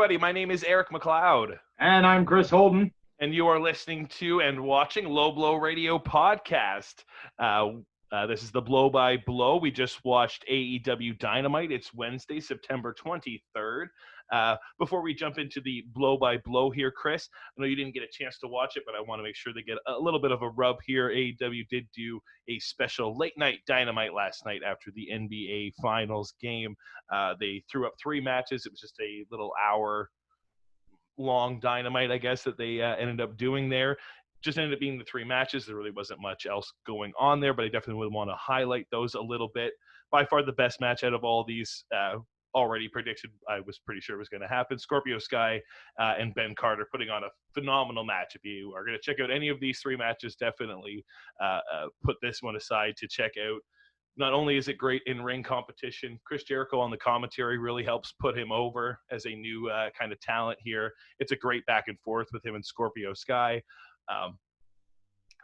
everybody. My name is Eric McLeod. And I'm Chris Holden. And you are listening to and watching LowBlowRadio podcast. This is the Blow by Blow. We just watched AEW Dynamite. It's Wednesday, September 23rd. Before we jump into the Blow by Blow here, Chris, I know you didn't get a chance to watch it, but I want to make sure they get a little bit of a rub here. AEW did do a special late night Dynamite last night after the NBA Finals game. They threw up 3 matches. It was just a little hour long Dynamite, I guess, that they ended up doing there. Just ended up being the 3 matches. There really wasn't much else going on there, but I definitely would want to highlight those a little bit. By far the best match out of all these, already predicted. I was pretty sure it was going to happen. Scorpio Sky and Ben Carter putting on a phenomenal match. If you are going to check out any of these 3 matches, definitely put this one aside to check out. Not only is it great in-ring competition, Chris Jericho on the commentary really helps put him over as a new kind of talent here. It's a great back and forth with him and Scorpio Sky.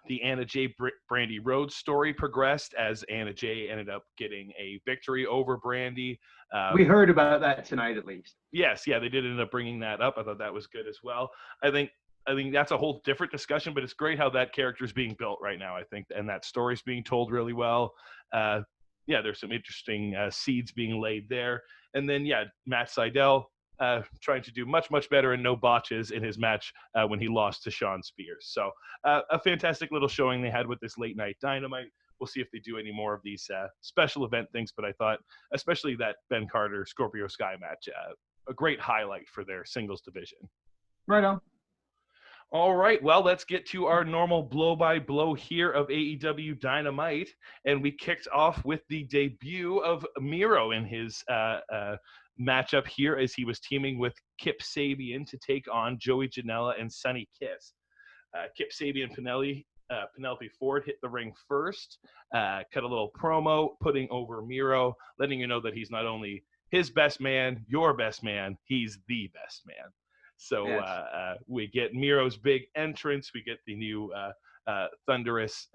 The Anna Jay Brandy Rhodes story progressed as Anna Jay ended up getting a victory over Brandy. We heard about that tonight, at least. Yes, yeah, they did end up bringing that up. I thought that was good as well. I think that's a whole different discussion, but it's great how that character is being built right now, I think, and that story's being told really well. Yeah, there's some interesting seeds being laid there. And then, yeah, Matt Sydal trying to do much, much better and no botches in his match when he lost to Shawn Spears. So a fantastic little showing they had with this late night Dynamite. We'll see if they do any more of these special event things, but I thought especially that Ben Carter Scorpio Sky match, a great highlight for their singles division. Right on. All right, well, let's get to our normal blow-by-blow here of AEW Dynamite, and we kicked off with the debut of Miro in his matchup here as he was teaming with Kip Sabian to take on Joey Janela and Sonny Kiss. Kip Sabian and Penelope Ford hit the ring first, cut a little promo, putting over Miro, letting you know that he's not only his best man, your best man, he's the best man. So yes. We get Miro's big entrance. We get the new thunderous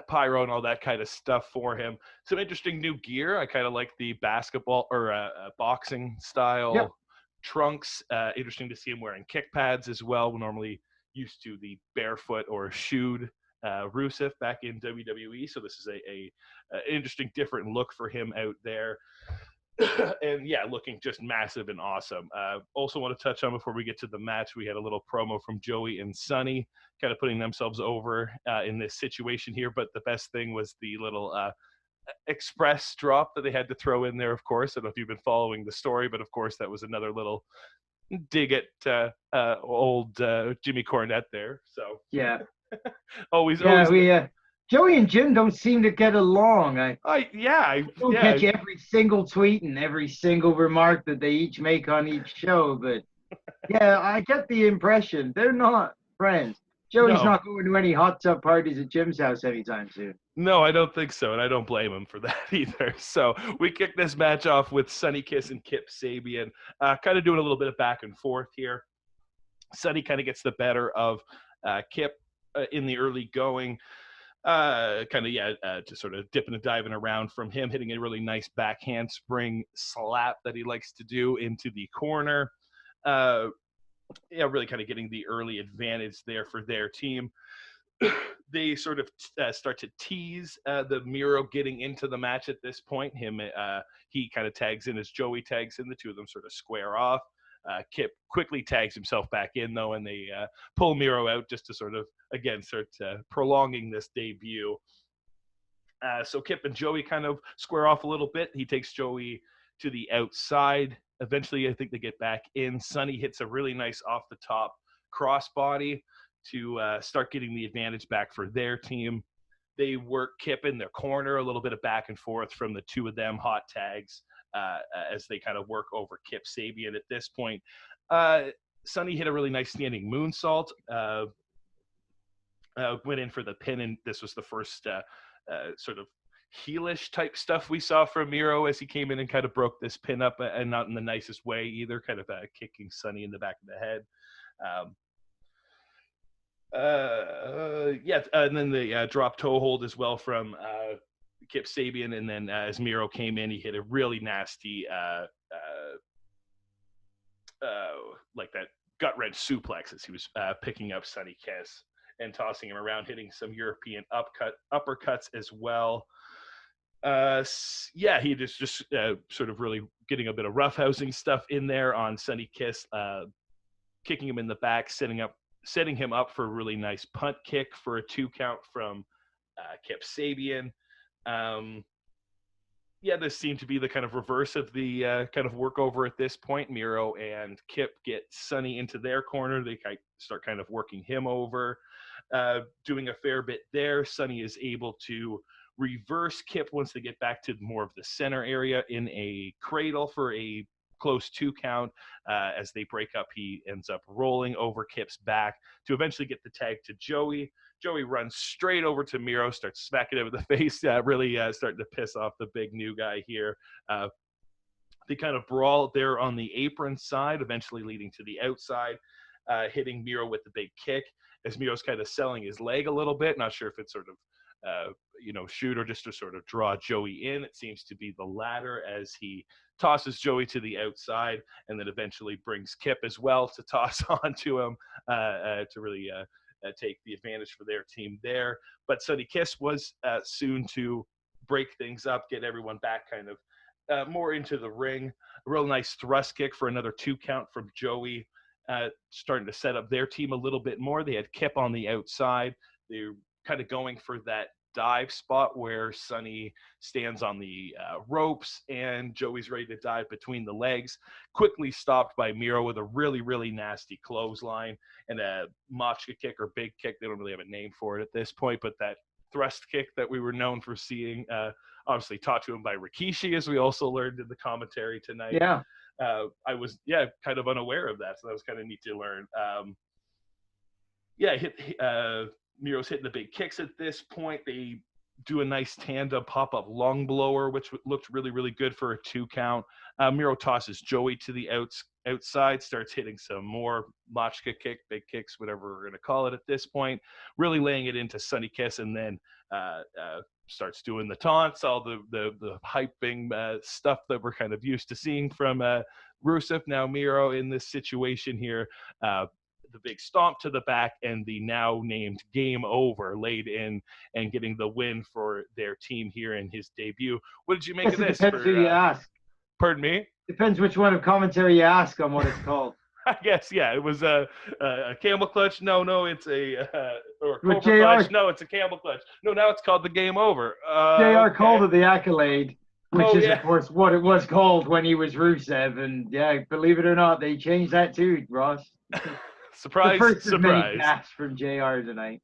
pyro and all that kind of stuff for him. Some interesting new gear. I kind of like the basketball or boxing style trunks. Interesting to see him wearing kick pads as well. We're normally used to the barefoot or shoed Rusev back in WWE. So this is a interesting, different look for him out there. And yeah, looking just massive and awesome. Also want to touch on before we get to the match, we had a little promo from Joey and Sonny kind of putting themselves over in this situation here. But the best thing was the little express drop that they had to throw in there, of course. I don't know if you've been following the story, but of course that was another little dig at old Jimmy Cornette there. So yeah, always. Joey and Jim don't seem to get along. I don't catch every single tweet and every single remark that they each make on each show, but yeah, I get the impression they're not friends. Joey's not going to any hot tub parties at Jim's house anytime soon. No, I don't think so, and I don't blame him for that either. So we kick this match off with Sonny Kiss and Kip Sabian, kind of doing a little bit of back and forth here. Sonny kind of gets the better of Kip in the early going. Just sort of dipping and diving around from him, hitting a really nice back handspring slap that he likes to do into the corner. Really kind of getting the early advantage there for their team. They sort of start to tease the Miro getting into the match at this point. He kind of tags in as Joey tags in. The two of them sort of square off. Kip quickly tags himself back in, though, and they pull Miro out just to sort of, again, start prolonging this debut. So Kip and Joey kind of square off a little bit. He takes Joey to the outside. Eventually, I think they get back in. Sonny hits a really nice off-the-top crossbody to start getting the advantage back for their team. They work Kip in their corner, a little bit of back and forth from the two of them, hot tags, as they kind of work over Kip Sabian at this point. Sonny hit a really nice standing moonsault, went in for the pin, and this was the first sort of heelish type stuff we saw from Miro as he came in and kind of broke this pin up, and not in the nicest way either, kind of kicking Sonny in the back of the head. And then the drop toe hold as well from Kip Sabian, and then as Miro came in, he hit a really nasty like that gut wrench suplex as he was picking up Sonny Kiss and tossing him around, hitting some European uppercuts as well. He just sort of really getting a bit of roughhousing stuff in there on Sonny Kiss, kicking him in the back, setting him up for a really nice punt kick for a 2 count from Kip Sabian. This seemed to be the kind of reverse of the kind of workover at this point. Miro and Kip get Sonny into their corner. They start kind of working him over, doing a fair bit there. Sonny is able to reverse Kip once they get back to more of the center area in a cradle for a close 2 count. As they break up, he ends up rolling over Kip's back to eventually get the tag to Joey. Joey runs straight over to Miro, starts smacking him in the face, really starting to piss off the big new guy here. They kind of brawl there on the apron side, eventually leading to the outside, hitting Miro with the big kick as Miro's kind of selling his leg a little bit. Not sure if it's sort of shoot or just to sort of draw Joey in. It seems to be the latter as he tosses Joey to the outside and then eventually brings Kip as well to toss onto him to really take the advantage for their team there. But Sonny Kiss was soon to break things up, get everyone back kind of more into the ring. A real nice thrust kick for another 2 count from Joey, starting to set up their team a little bit more. They had Kip on the outside. They're kind of going for that dive spot where Sonny stands on the ropes and Joey's ready to dive between the legs. Quickly stopped by Miro with a really, really nasty clothesline and a machka kick or big kick. They don't really have a name for it at this point, but that thrust kick that we were known for seeing, obviously taught to him by Rikishi, as we also learned in the commentary tonight. Yeah. I was, kind of unaware of that, so that was kind of neat to learn. Miro's hitting the big kicks at this point. They do a nice tandem pop-up long blower, which looked really, really good for a 2 count. Miro tosses Joey to the outside, starts hitting some more machka kick, big kicks, whatever we're going to call it at this point, really laying it into Sonny Kiss, and then starts doing the taunts, all the hyping stuff that we're kind of used to seeing from Rusev. Now Miro in this situation here, the big stomp to the back and the now named game over laid in and getting the win for their team here in his debut. What did you make of this? Depends who you ask. Pardon me? Depends which one of commentary you ask on what it's called. I guess, it was a camel clutch. No, it's a or With cobra clutch. No, it's a camel clutch. No, now it's called the game over. JR called it the accolade, which is of course what it was called when he was Rusev, and believe it or not, they changed that too, Ross. Surprise! The first surprise! Many gaps from JR tonight.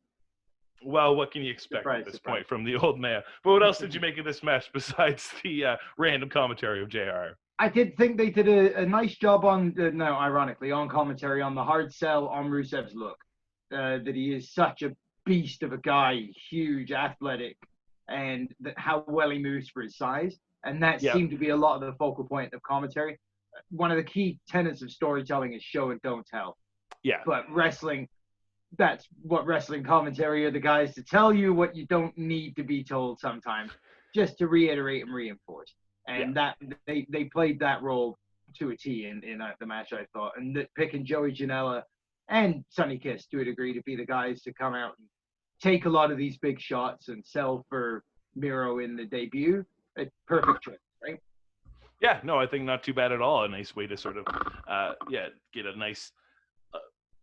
Well, what can you expect at this point from the old man? But what else did you make of this match besides the random commentary of JR? I did think they did a nice job on, ironically, on commentary on the hard sell on Rusev's look. That he is such a beast of a guy, huge, athletic, and how well he moves for his size. And that seemed to be a lot of the focal point of commentary. One of the key tenets of storytelling is show and don't tell. Yeah. But wrestling, that's what wrestling commentary are the guys to tell you what you don't need to be told sometimes, just to reiterate and reinforce. And that they played that role to a T in the match, I thought. And picking Joey Janela and Sonny Kiss to a degree to be the guys to come out and take a lot of these big shots and sell for Miro in the debut, a perfect choice, right? Yeah, no, I think not too bad at all. A nice way to sort of, get a nice,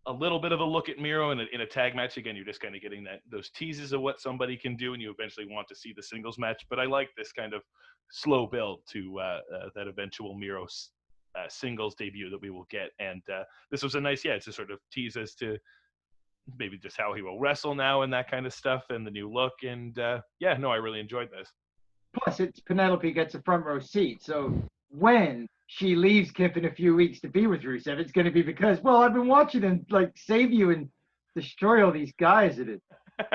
a little bit of a look at Miro in a tag match. Again, you're just kind of getting those teases of what somebody can do, and you eventually want to see the singles match. But I like this kind of slow build to that eventual Miro singles debut that we will get. And this was a nice, to sort of tease as to maybe just how he will wrestle now and that kind of stuff and the new look. And I really enjoyed this. Plus, it's Penelope gets a front row seat. So when she leaves Kip in a few weeks to be with Rusev, it's going to be because, I've been watching him save you and destroy all these guys that it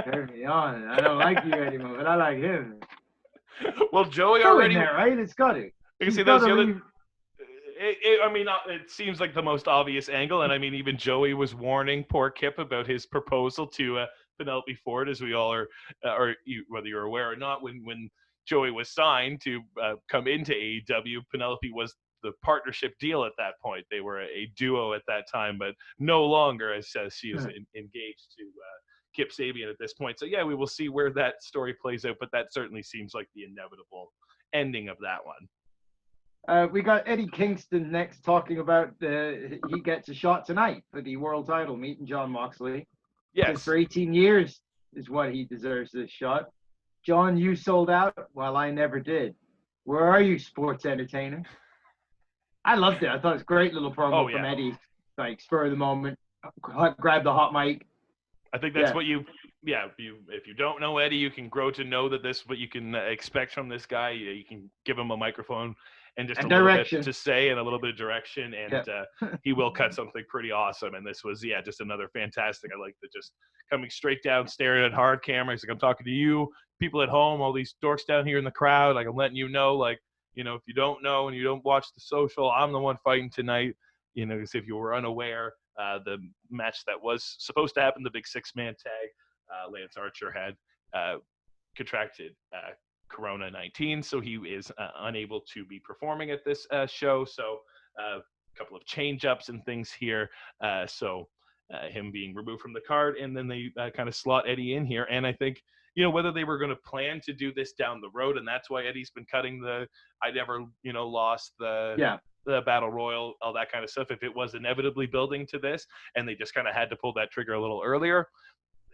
turned me on. I don't like you anymore, but I like him. Well, Joey already there, right? It's got to. You can see those other. It seems like the most obvious angle, and I mean, even Joey was warning poor Kip about his proposal to Penelope Ford, as we all are, whether you're aware or not. When Joey was signed to come into AEW, Penelope was partnership deal at that point. They were a duo at that time, but no longer, as she is engaged to Kip Sabian at this point. So yeah, we will see where that story plays out, but that certainly seems like the inevitable ending of that one. We got Eddie Kingston next, talking about he gets a shot tonight for the world title, meeting Jon Moxley. Yes. For 18 years is what he deserves this shot. John, you sold out while I never did. Where are you, sports entertainer? I loved it. I thought it was a great little promo from Eddie. Like, spur of the moment, grab the hot mic. I think that's what if you don't know Eddie, you can grow to know that this is what you can expect from this guy. You can give him a microphone and just a direction. little bit to say and a little bit of direction, and he will cut something pretty awesome. And this was, just another fantastic. I like the just coming straight down, staring at hard camera. He's like, I'm talking to you, people at home, all these dorks down here in the crowd. Like, I'm letting you know, like, if you don't know and you don't watch the social, I'm the one fighting tonight. Because if you were unaware, the match that was supposed to happen, the big 6-man tag, Lance Archer had contracted Corona-19, so he is unable to be performing at this show. So a couple of change-ups and things here. So him being removed from the card, and then they kind of slot Eddie in here. And I think, whether they were going to plan to do this down the road, and that's why Eddie's been cutting the I never, lost the Battle Royal, all that kind of stuff. If it was inevitably building to this and they just kind of had to pull that trigger a little earlier,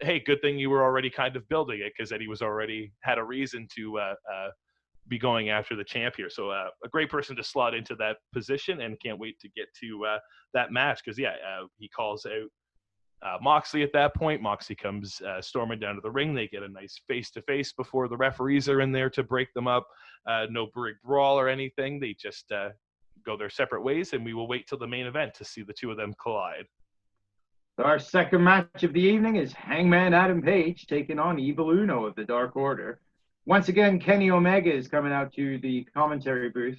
hey, good thing you were already kind of building it, because Eddie was already had a reason to be going after the champ here. So a great person to slot into that position, and can't wait to get to that match, because he calls out Moxley at that point. Moxley comes storming down to the ring. They get a nice face-to-face before the referees are in there to break them up. No big brawl or anything. They just go their separate ways, and we will wait till the main event to see the two of them collide. Our second match of the evening is Hangman Adam Page taking on Evil Uno of the Dark Order. Once again, Kenny Omega is coming out to the commentary booth.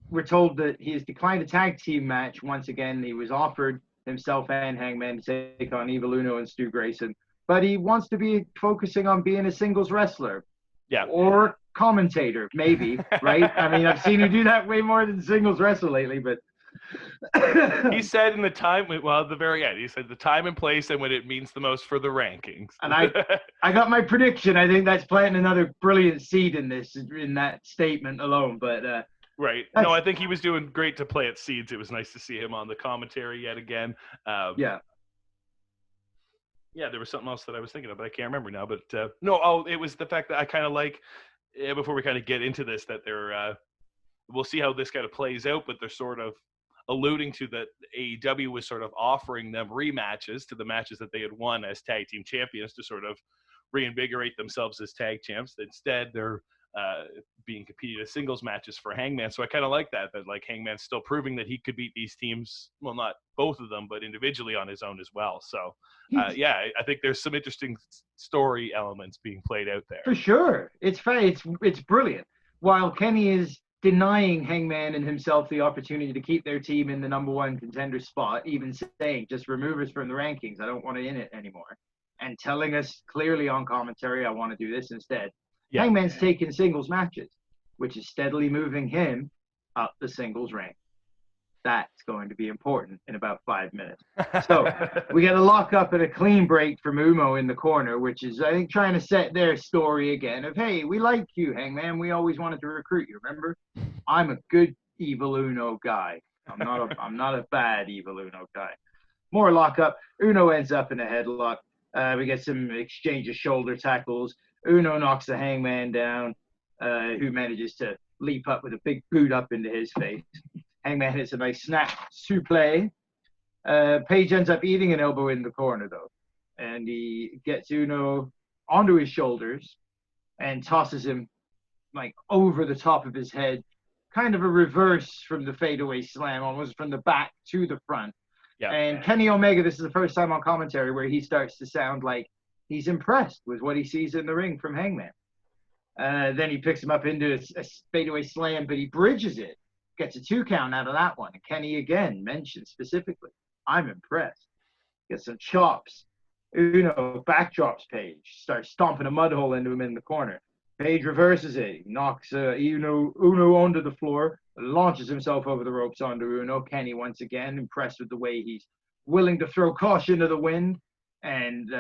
We're told that he has declined a tag team match. Once again, he was offered himself and Hangman to take on Evil Uno and Stu Grayson, but he wants to be focusing on being a singles wrestler. Yeah. Or commentator, maybe, right? I mean, I've seen him do that way more than singles wrestler lately, but he said in the time, at the very end, he said the time and place and when it means the most for the rankings. And I got my prediction. I think that's planting another brilliant seed in that statement alone. But right. No, I think he was doing great to plant seeds. It was nice to see him on the commentary yet again. Yeah, there was something else that I was thinking of, but I can't remember now. But it was the fact that I kind of like, before we kind of get into this, that they're, we'll see how this kind of plays out, but they're sort of alluding to that AEW was sort of offering them rematches to the matches that they had won as tag team champions to sort of reinvigorate themselves as tag champs. Instead, they're being competed as singles matches for Hangman. So I kind of like that like Hangman's still proving that he could beat these teams. Well, not both of them, but individually on his own as well. So I think there's some interesting story elements being played out there. For sure. It's brilliant. While Kenny is denying Hangman and himself the opportunity to keep their team in the number one contender spot, even saying, just remove us from the rankings, I don't want it in it anymore, and telling us clearly on commentary, I want to do this instead. Yeah. Hangman's taking singles matches, which is steadily moving him up the singles rank. That's going to be important in about 5 minutes. So we get a lock-up and a clean break from Uno in the corner, which is, I think, trying to set their story again of, hey, we like you, Hangman. We always wanted to recruit you, remember? I'm a good Evil Uno guy. I'm not a bad Evil Uno guy. More lock-up. Uno ends up in a headlock. We get some exchange of shoulder tackles. Uno knocks the Hangman down, who manages to leap up with a big boot up into his face. Hangman hits a nice snap suplex. Page ends up eating an elbow in the corner, though. And he gets Uno onto his shoulders and tosses him like over the top of his head. Kind of a reverse from the fadeaway slam, almost from the back to the front. Yeah. And Kenny Omega, this is the first time on commentary where he starts to sound like he's impressed with what he sees in the ring from Hangman. Then he picks him up into a fadeaway slam, but he bridges it. Gets a 2 count out of that one. And Kenny again mentions specifically, I'm impressed. Gets some chops. Uno backdrops Page. Starts stomping a mud hole into him in the corner. Page reverses it. He knocks Uno onto the floor, launches himself over the ropes onto Uno. Kenny, once again, impressed with the way he's willing to throw caution to the wind. And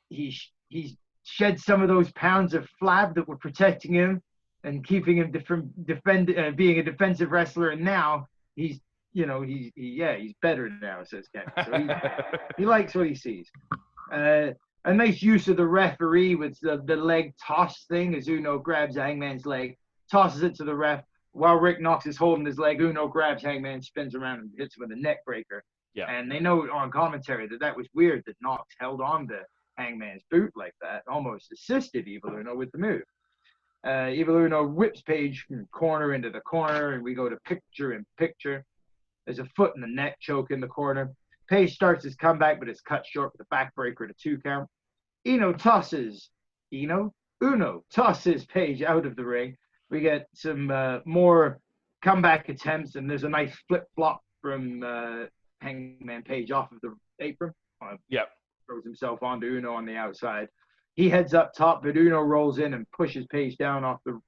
he shed some of those pounds of flab that were protecting him and keeping him being a defensive wrestler. And now he's better now, says Kenny. So he likes what he sees. A nice use of the referee with the leg toss thing as Uno grabs Hangman's leg, tosses it to the ref. While Rick Knox is holding his leg, Uno grabs Hangman, spins around, and hits him with a neck breaker. Yeah. And they know on commentary that was weird that Knox held on to Hangman's boot like that, almost assisted Evil Uno with the move. Evil Uno whips Page from corner into the corner, and we go to picture in picture. There's a foot in the neck choke in the corner. Page starts his comeback, but it's cut short with a backbreaker and a 2 count. Uno tosses Page out of the ring. We get some more comeback attempts, and there's a nice flip-flop from Hangman Page off of the apron. Throws himself onto Uno on the outside. He heads up top, but Uno rolls in and pushes Page down off the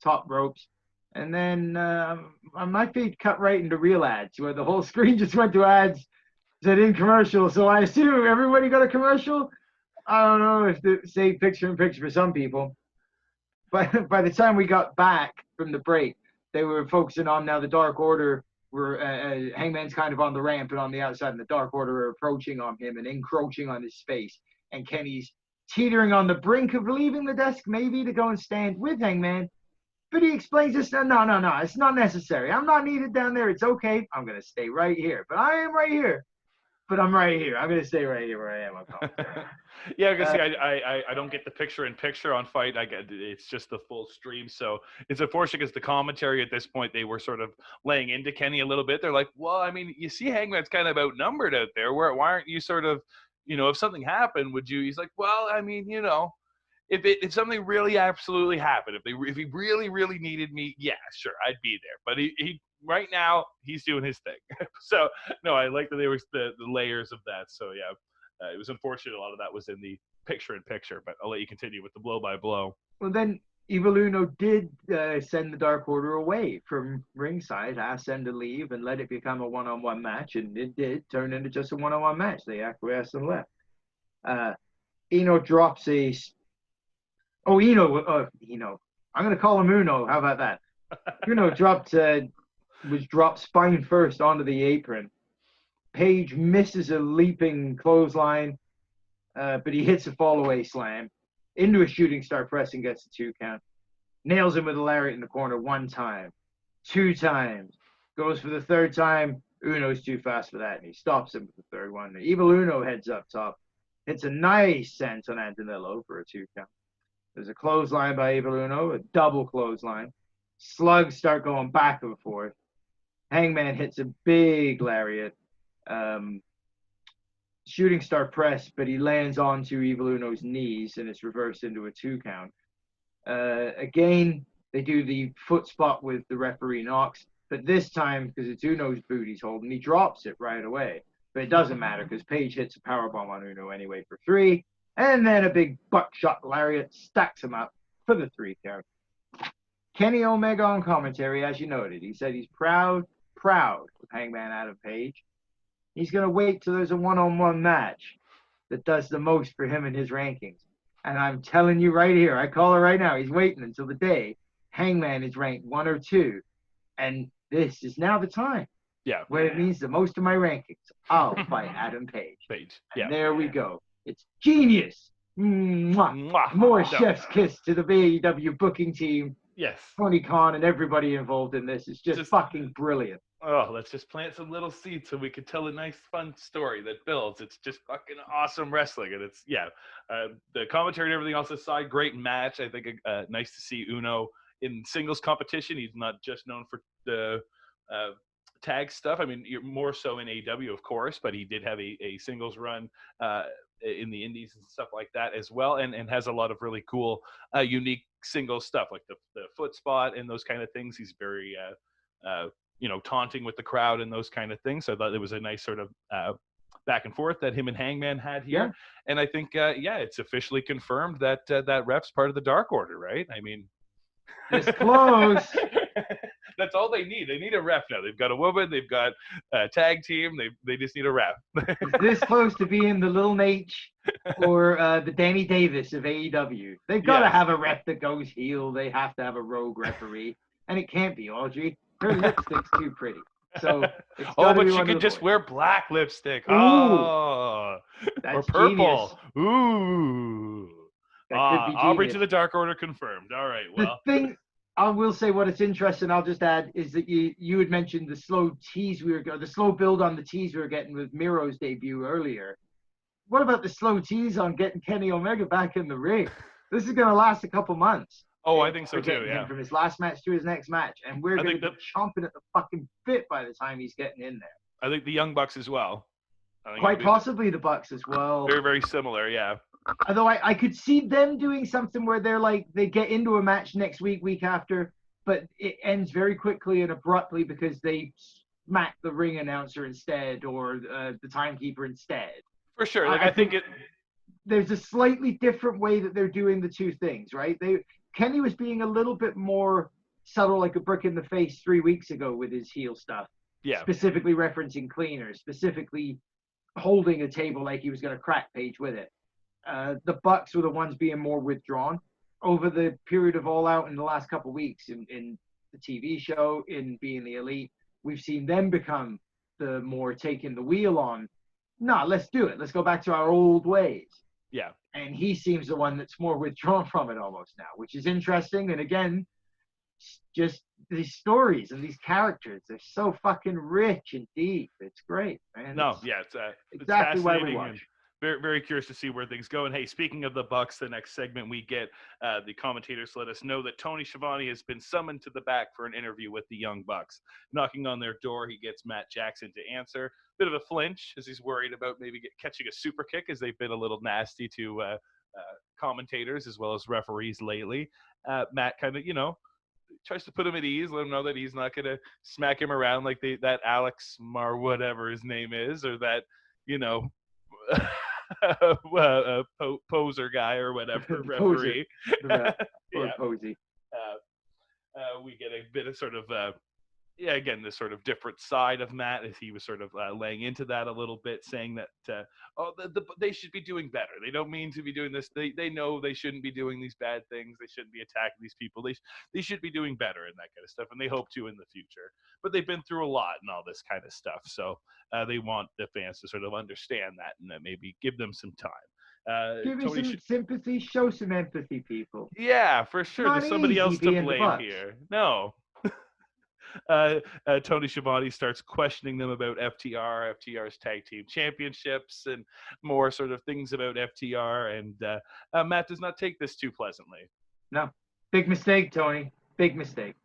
top ropes. And then my feed cut right into real ads, where the whole screen just went to ads, said in commercial. So I assume everybody got a commercial. I don't know if they say picture in picture for some people. But by the time we got back from the break, they were focusing on now the Dark Order were Hangman's kind of on the ramp and on the outside, and the Dark Order are approaching on him and encroaching on his space. And Kenny's teetering on the brink of leaving the desk, maybe to go and stand with Hangman. But he explains this, no, it's not necessary. I'm not needed down there. It's okay. I'm going to stay right here. But I am right here. But I'm right here. I'm going to stay right here where I am. Yeah, because I don't get the picture-in-picture on Fight. I get it's just the full stream. So it's unfortunate because the commentary at this point, they were sort of laying into Kenny a little bit. They're like, well, I mean, you see Hangman's kind of outnumbered out there. Why aren't you sort of, if something happened, would you? He's like, well, I mean, if something really absolutely happened, if he really, really needed me, yeah, sure, I'd be there. But he right now, he's doing his thing. So, no, I like that there was the layers of that. So, yeah, it was unfortunate a lot of that was in the picture-in-picture, but I'll let you continue with the blow-by-blow. Well, then Evil Uno did send the Dark Order away from ringside, asked them to leave and let it become a one-on-one match, and it did turn into just a one-on-one match. They acquiesced and left. Eno drops a... Oh, Eno. I'm going to call him Uno. How about that? Uno was dropped spine first onto the apron. Page misses a leaping clothesline, but he hits a fall-away slam into a shooting star press and gets a 2 count. Nails him with a lariat in the corner 1 time, 2 times. Goes for the 3rd time. Uno's too fast for that, and he stops him with the 3rd one. Evil Uno heads up top. Hits a nice senton Antonello for a 2 count. There's a clothesline by Evil Uno, a double clothesline. Slugs start going back and forth. Hangman hits a big lariat. Shooting star press, but he lands onto Evil Uno's knees and it's reversed into a 2 count. Again, they do the foot spot with the referee Knox, but this time, because it's Uno's boot he's holding, he drops it right away. But it doesn't matter because Page hits a powerbomb on Uno anyway for 3, and then a big buckshot lariat stacks him up for the 3 count. Kenny Omega on commentary, as you noted, he said he's proud of Hangman Adam Page. He's going to wait till there's a one-on-one match that does the most for him in his rankings. And I'm telling you right here, I call it right now, he's waiting until the day Hangman is ranked 1 or 2. And this is now the time. Yeah. Where it means the most of my rankings. I'll fight Adam Page. Yeah. And there we go. It's genius. Mwah. Mwah. More chef's kiss to the AEW booking team. Yes. Tony Khan and everybody involved in this. It's just fucking brilliant. Oh, let's just plant some little seeds so we could tell a nice, fun story that builds. It's just fucking awesome wrestling. And it's, the commentary and everything else aside, great match. I think nice to see Uno in singles competition. He's not just known for the tag stuff. I mean, you're more so in AEW, of course, but he did have a singles run in the indies and stuff like that as well, and has a lot of really cool, unique singles stuff, like the foot spot and those kind of things. He's very, taunting with the crowd and those kind of things. So I thought it was a nice sort of back and forth that him and Hangman had here. Yeah. And I think, it's officially confirmed that that ref's part of the Dark Order, right? I mean, it's close. That's all they need. They need a ref now. They've got a woman. They've got a tag team. They just need a ref. It's this close to being the Little H or the Danny Davis of AEW. They've got to have a ref that goes heel. They have to have a rogue referee. And it can't be Audrey. Her lipstick's too pretty. So but she could just wear black lipstick. Ooh, or purple. Genius. Ooh. Aubrey to the Dark Order confirmed. All right. Well, the thing I will say, what it's interesting, I'll just add, is that you had mentioned the slow the slow build on the tease we were getting with Miro's debut earlier. What about the slow tease on getting Kenny Omega back in the ring? This is going to last a couple months. Oh, I think so too. Yeah. From his last match to his next match, and we're going to be chomping at the fucking bit by the time he's getting in there. I think the Young Bucks as well. Quite possibly the Bucks as well. Very, very similar. Yeah. Although I could see them doing something where they're like, they get into a match next week after, but it ends very quickly and abruptly because they smack the ring announcer instead or the timekeeper instead. For sure. Like I think there's a slightly different way that they're doing the two things, right? Kenny was being a little bit more subtle, like a brick in the face 3 weeks ago with his heel stuff. Yeah. Specifically referencing cleaners, specifically holding a table like he was going to crack Page with it. The Bucks were the ones being more withdrawn over the period of All Out in the last couple of weeks in the TV show, in being the Elite. We've seen them become the more taking the wheel on. No, let's do it. Let's go back to our old ways. Yeah. And he seems the one that's more withdrawn from it almost now, which is interesting. And again, just these stories and these characters, they're so fucking rich and deep. It's great, man. It's exactly why we watch. Very, very curious to see where things go. And hey, speaking of the Bucks, the next segment we get, the commentators let us know that Tony Schiavone has been summoned to the back for an interview with the Young Bucks. Knocking on their door, he gets Matt Jackson to answer. Bit of a flinch as he's worried about maybe catching a super kick, as they've been a little nasty to commentators as well as referees lately. Matt kind of, tries to put him at ease, let him know that he's not going to smack him around like that Alex Mar, whatever his name is, or that, poser guy or whatever referee. Posey. We get a bit of sort of again, this sort of different side of Matt, as he was sort of laying into that a little bit, saying that they should be doing better. They don't mean to be doing this. They know they shouldn't be doing these bad things. They shouldn't be attacking these people. They should be doing better and that kind of stuff, and they hope to in the future. But they've been through a lot and all this kind of stuff, so they want the fans to sort of understand that and maybe give them some time. Give me some sympathy, show some empathy, people. Yeah, for sure. There's somebody else to blame here. No. Tony Schiavone starts questioning them about FTR's tag team championships and more sort of things about FTR, and Matt does not take this too pleasantly. No. Big mistake, Tony. Big mistake.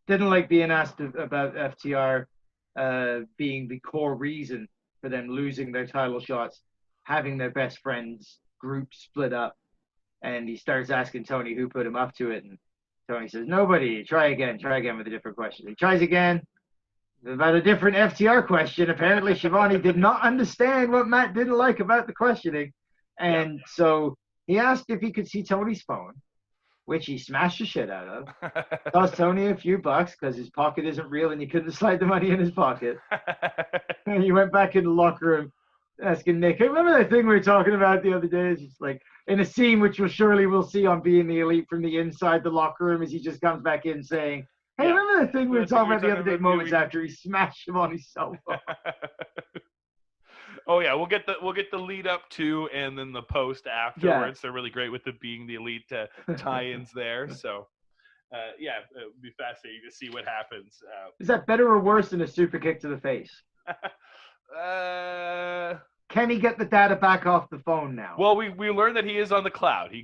Didn't like being asked about FTR being the core reason for them losing their title shots, having their best friends group split up, and he starts asking Tony who put him up to it, and Tony says, nobody. Try again with a different question. He tries again about a different FTR question. Apparently, Schiavone did not understand what Matt didn't like about the questioning. And so he asked if he could see Tony's phone, which he smashed the shit out of. Tossed Tony a few bucks because his pocket isn't real and he couldn't slide the money in his pocket. And he went back in the locker room asking Nick, hey, remember that thing we were talking about the other day? It's just like, in a scene which we'll see on Being the Elite from the inside the locker room, as he just comes back in saying, hey, remember the thing we were talking about the other day, moments after he smashed him on his cell phone. Oh yeah, we'll get the lead up to and then the post afterwards. They're really great with the Being the Elite tie-ins there. So it would be fascinating to see what happens. Is that better or worse than a super kick to the face? Can he get the data back off the phone now? Well, we learned that he is on the cloud.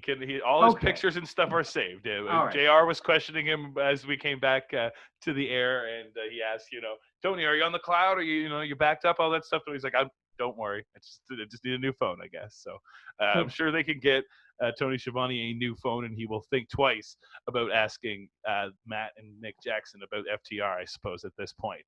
All his pictures and stuff are saved. Right. JR was questioning him as we came back to the air, and he asked, Tony, are you on the cloud? Are you backed up? All that stuff. And he's like, don't worry. I just need a new phone, I guess. So I'm sure they can get Tony Schiavone a new phone, and he will think twice about asking Matt and Nick Jackson about FTR, I suppose, at this point.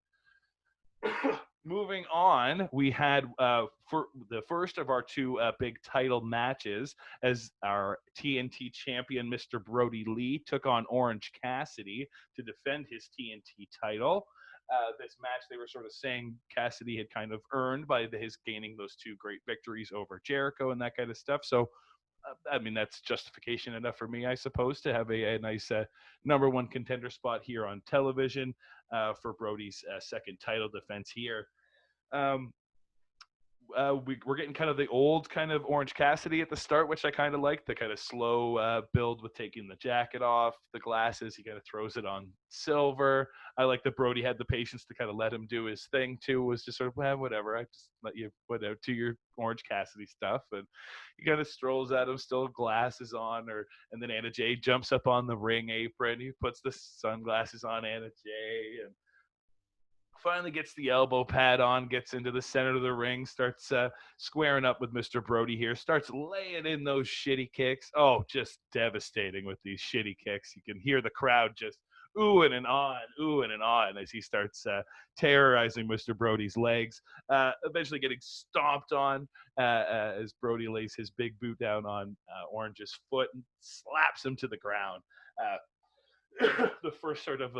Moving on, we had for the first of our two big title matches as our TNT champion, Mr. Brody Lee, took on Orange Cassidy to defend his TNT title. This match, they were sort of saying Cassidy had kind of earned by his gaining those two great victories over Jericho and that kind of stuff. So, I mean, that's justification enough for me, I suppose, to have a nice number one contender spot here on television for Brody's second title defense here. We're getting kind of the old kind of Orange Cassidy at the start, which I kind of like, the kind of slow build with taking the jacket off, the glasses. He kind of throws it on Silver. I like that Brody had the patience to kind of let him do his thing too. Was just sort of, well, whatever. I just let you do your Orange Cassidy stuff, and he kind of strolls at him, still glasses on, and then Anna Jay jumps up on the ring apron. He puts the sunglasses on Anna Jay and finally gets the elbow pad on, gets into the center of the ring, starts squaring up with Mr. Brody here, starts laying in those shitty kicks. Oh, just devastating with these shitty kicks. You can hear the crowd just oohing and on as he starts terrorizing Mr. Brody's legs, eventually getting stomped on as Brody lays his big boot down on Orange's foot and slaps him to the ground. The first sort of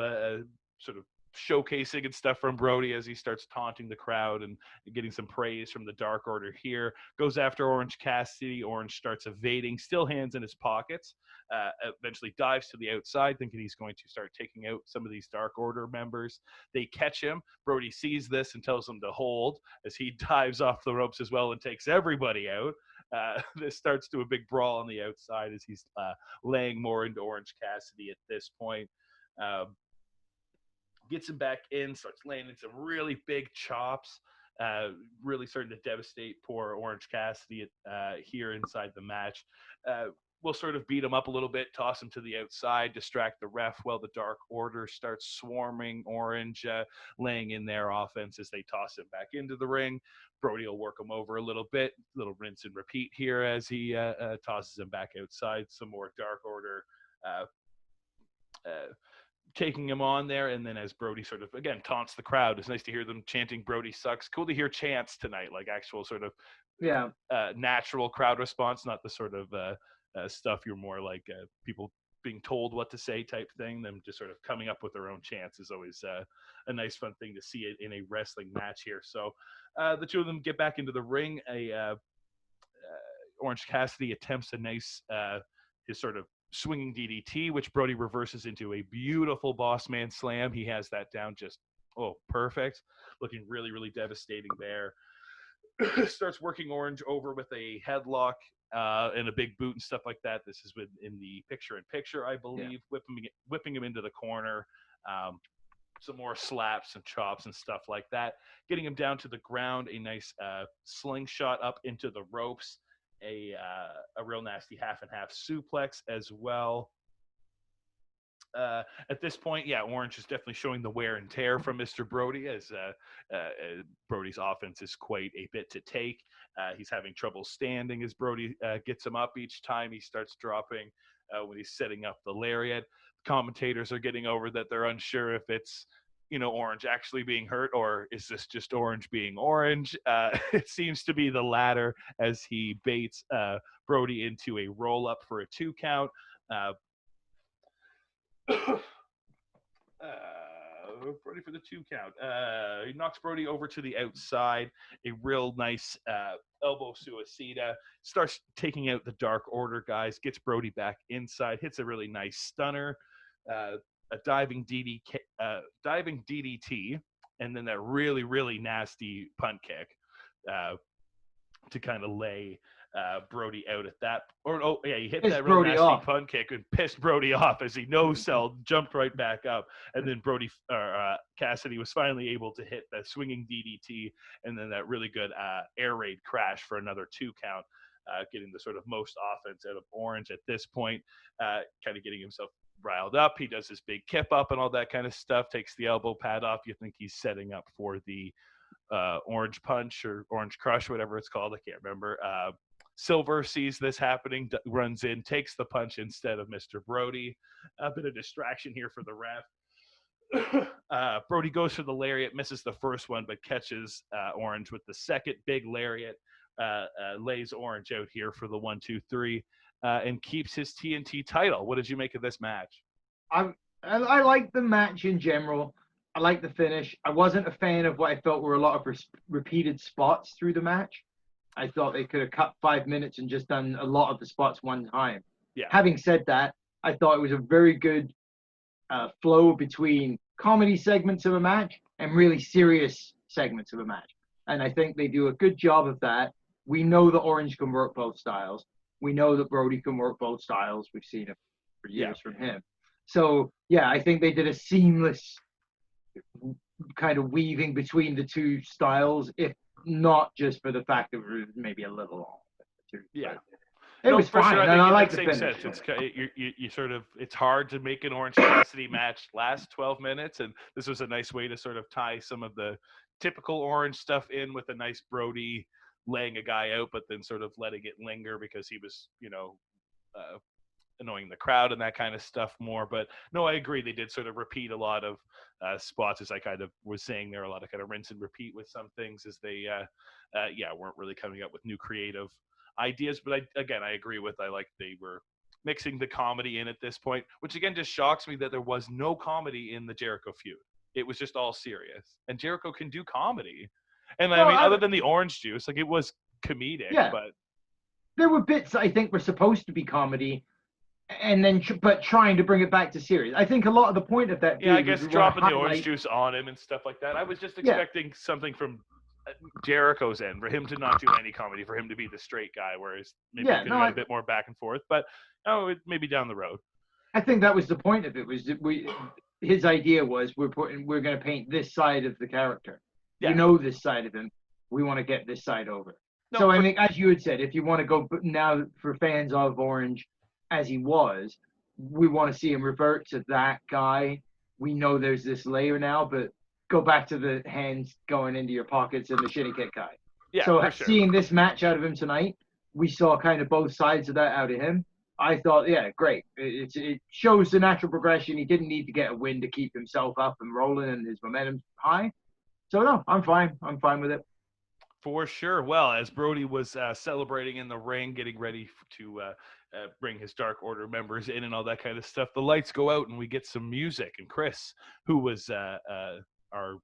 showcasing and stuff from Brody as he starts taunting the crowd and getting some praise from the Dark Order here. Goes after Orange Cassidy. Orange starts evading, still hands in his pockets. Eventually dives to the outside, thinking he's going to start taking out some of these Dark Order members. They catch him. Brody sees this and tells him to hold as he dives off the ropes as well and takes everybody out. This starts to a big brawl on the outside as he's laying more into Orange Cassidy at this point. Gets him back in, starts laying in some really big chops, really starting to devastate poor Orange Cassidy here inside the match. We'll sort of beat him up a little bit, toss him to the outside, distract the ref while the Dark Order starts swarming Orange, laying in their offense as they toss him back into the ring. Brody will work him over a little bit, little rinse and repeat here as he tosses him back outside. Some more Dark Order taking him on there, and then as Brody sort of again taunts the crowd, it's nice to hear them chanting Brody sucks. Cool to hear chants tonight, like actual sort of natural crowd response, not the sort of stuff you're more like people being told what to say type thing. Them just sort of coming up with their own chants is always a nice fun thing to see it in a wrestling match here. So the two of them get back into the ring. Orange Cassidy attempts a nice his sort of swinging DDT, which Brody reverses into a beautiful boss man slam. He has that down just, perfect. Looking really, really devastating there. Starts working Orange over with a headlock and a big boot and stuff like that. This is in the picture-in-picture, I believe, whipping him into the corner. Some more slaps and chops and stuff like that. Getting him down to the ground, a nice slingshot up into the ropes. A real nasty half and half suplex as well. At this point, Orange is definitely showing the wear and tear from Mr. Brody as Brody's offense is quite a bit to take. He's having trouble standing as Brody gets him up each time he starts dropping when he's setting up the lariat. Commentators are getting over that they're unsure if it's Orange actually being hurt, or is this just Orange being Orange? It seems to be the latter as he baits Brody into a roll up for a 2 count. Brody for the 2 count. He knocks Brody over to the outside. A real nice elbow suicida. Starts taking out the Dark Order guys. Gets Brody back inside. Hits a really nice stunner. A diving DDT, and then that really, really nasty punt kick to kind of lay Brody out at that. He hit that real nasty punt kick and pissed Brody off as he no-selled, jumped right back up, and then Cassidy was finally able to hit that swinging DDT, and then that really good air raid crash for another 2 count, getting the sort of most offense out of Orange at this point, kind of getting himself riled up. He does his big kip up and all that kind of stuff, takes the elbow pad off. You think he's setting up for the Orange Punch or Orange Crush, whatever it's called. I can't remember. Silver sees this happening, runs in, takes the punch instead of Mr. Brody. A bit of distraction here for the ref. Brody goes for the lariat, misses the first one, but catches Orange with the second big lariat, lays Orange out here for the 1-2-3, and keeps his TNT title. What did you make of this match? I like the match in general. I like the finish. I wasn't a fan of what I felt were a lot of repeated spots through the match. I thought they could have cut 5 minutes and just done a lot of the spots one time. Yeah. Having said that, I thought it was a very good flow between comedy segments of a match and really serious segments of a match. And I think they do a good job of that. We know that Orange can work both styles. We know that Brody can work both styles. We've seen it for years from him. So, yeah, I think they did a seamless kind of weaving between the two styles, if not just for the fact that it was maybe a little long. Yeah. It was fine, sure. and I like the finish. Sense. It's you sort of, it's hard to make an Orange Cassidy match last 12 minutes, and this was a nice way to sort of tie some of the typical Orange stuff in with a nice Brody laying a guy out, but then sort of letting it linger because he was, annoying the crowd and that kind of stuff more. But no, I agree. They did sort of repeat a lot of spots, as I kind of was saying. There are a lot of kind of rinse and repeat with some things as they, weren't really coming up with new creative ideas. But I agree with, I like they were mixing the comedy in at this point, which again just shocks me that there was no comedy in the Jericho feud. It was just all serious, and Jericho can do comedy. And other than the orange juice, like, it was comedic, but there were bits I think were supposed to be comedy, and then but trying to bring it back to serious. I think a lot of the point of that. Yeah, I guess dropping the orange juice on him and stuff like that. I was just expecting something from Jericho's end, for him to not do any comedy, for him to be the straight guy, whereas maybe it could have been a bit more back and forth. But maybe down the road. I think that was the point of it. Was that his idea was we're going to paint this side of the character. Yeah. We know this side of him. We want to get this side over. No, so I think, as you had said, if you want to go now for fans of Orange as he was, we want to see him revert to that guy. We know there's this layer now, but go back to the hands going into your pockets and the shinny kick guy. Yeah, so seeing this match out of him tonight, we saw kind of both sides of that out of him. I thought, yeah, great. It shows the natural progression. He didn't need to get a win to keep himself up and rolling and his momentum high. So, no, I'm fine. I'm fine with it. For sure. Well, as Brody was celebrating in the ring, getting ready to bring his Dark Order members in and all that kind of stuff, the lights go out and we get some music. And Chris, who was our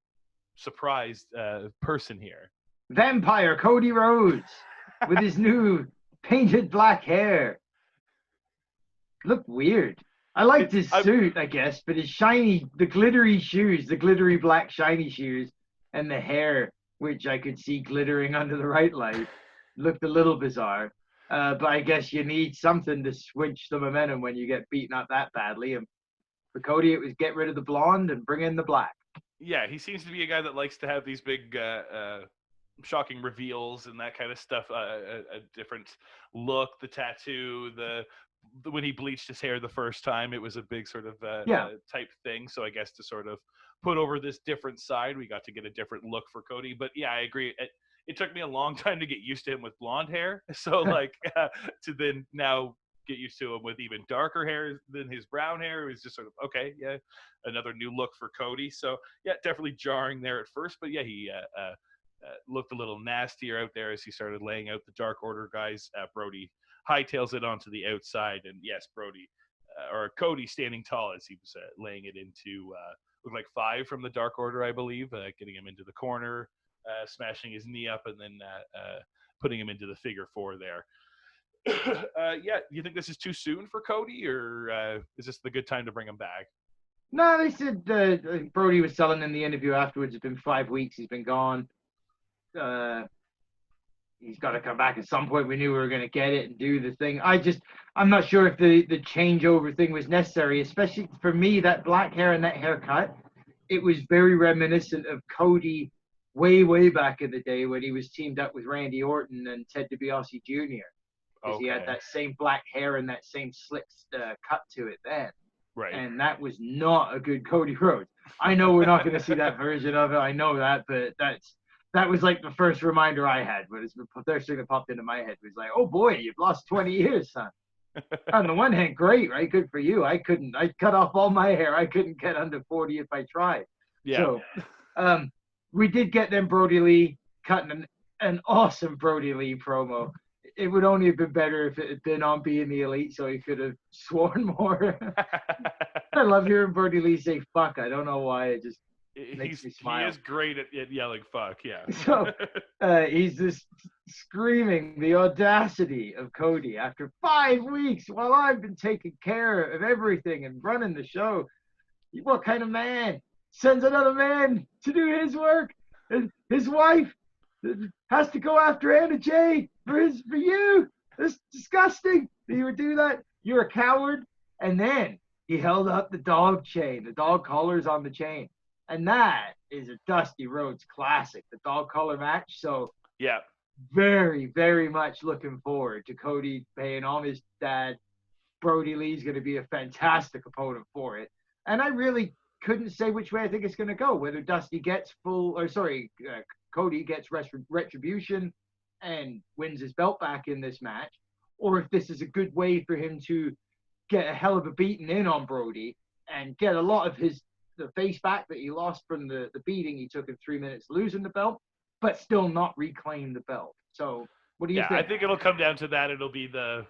surprised person here. Vampire Cody Rhodes with his new painted black hair. Looked weird. I liked his suit, I guess, but the glittery shoes, the glittery black shiny shoes, and the hair, which I could see glittering under the right light, looked a little bizarre. But I guess you need something to switch the momentum when you get beaten up that badly. And for Cody, it was get rid of the blonde and bring in the black. Yeah, he seems to be a guy that likes to have these big, shocking reveals and that kind of stuff. A different look, the tattoo, when he bleached his hair the first time, it was a big sort of type thing. So I guess to sort of put over this different side, we got to get a different look for Cody. But yeah, I agree. It took me a long time to get used to him with blonde hair. So to then now get used to him with even darker hair than his brown hair, it was just sort of, okay, yeah, another new look for Cody. So yeah, definitely jarring there at first. But yeah, he looked a little nastier out there as he started laying out the Dark Order guys. Brody hightails it onto the outside, and yes, Cody standing tall as he was laying it into looked like 5 from the Dark Order, I believe, getting him into the corner, smashing his knee up, and then putting him into the figure 4 there. You think this is too soon for Cody, or is this the good time to bring him back? No, they said Brody was telling in the interview afterwards, it's been 5 weeks, he's been gone. He's got to come back at some point. We knew we were going to get it and do the thing. I'm not sure if the changeover thing was necessary, especially for me, that black hair and that haircut. It was very reminiscent of Cody way, way back in the day when he was teamed up with Randy Orton and Ted DiBiase Jr. Because he had that same black hair and that same slick cut to it then. Right. And that was not a good Cody Rhodes. I know we're not going to see that version of it. I know that, but that was like the first reminder I had. But the first thing that popped into my head was like, oh boy, you've lost 20 years, son. On the one hand, great, right? Good for you. I cut off all my hair. I couldn't get under 40 if I tried. Yeah. So, we did get them Brody Lee cutting an awesome Brody Lee promo. It would only have been better if it had been on Being the Elite, so he could have sworn more. I love hearing Brody Lee say "fuck." I don't know why. It just makes me smile. He is great at yelling "fuck." Yeah. So he's just screaming the audacity of Cody after 5 weeks while I've been taking care of everything and running the show. What kind of man sends another man to do his work? And his wife has to go after Anna Jay for you. It's disgusting that you would do that. You're a coward. And then he held up the dog chain, the dog collars on the chain. And that is a Dusty Rhodes classic, the dog collar match. So yeah, very, very much looking forward to Cody paying homage to Dad. Brody Lee's going to be a fantastic opponent for it. And I really couldn't say which way I think it's going to go, whether Dusty gets Cody gets retribution and wins his belt back in this match, or if this is a good way for him to get a hell of a beating in on Brody and get a lot of the face back that he lost from the beating he took in 3 minutes losing the belt, but still not reclaim the belt. So what do you think? I think it'll come down to that. It'll be the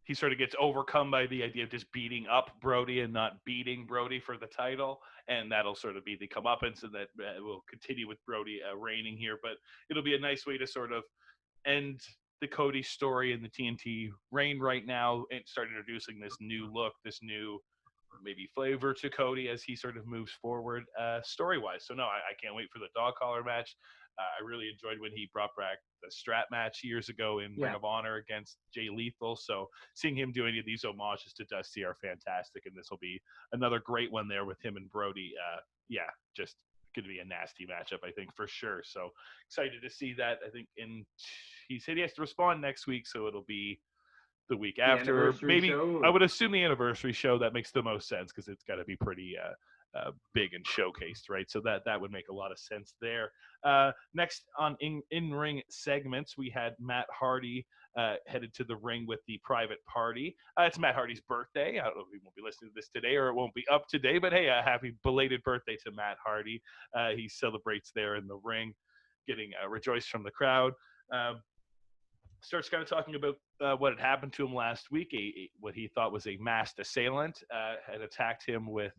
he sort of gets overcome by the idea of just beating up Brody and not beating Brody for the title, and that'll sort of be the comeuppance, and that will continue with Brody reigning here. But it'll be a nice way to sort of end the Cody story in the TNT reign right now and start introducing this new look, this new maybe flavor to Cody as he sort of moves forward story-wise. So no, I can't wait for the dog collar match. I really enjoyed when he brought back the strap match years ago in Ring of Honor against Jay Lethal. So seeing him do any of these homages to Dusty are fantastic, and this will be another great one there with him and Brody. Just going to be a nasty matchup, I think, for sure. So excited to see that. I think he said he has to respond next week, so it'll be the week after. Maybe show. I would assume the anniversary show. That makes the most sense because it's got to be pretty big and showcased, right? So that would make a lot of sense there. Next on in-ring segments, we had Matt Hardy headed to the ring with the private party. It's Matt Hardy's birthday. I don't know if he won't be listening to this today or it won't be up today, but hey, a happy belated birthday to Matt Hardy. He celebrates there in the ring, getting rejoiced from the crowd. Starts kind of talking about what had happened to him last week. What he thought was a masked assailant had attacked him with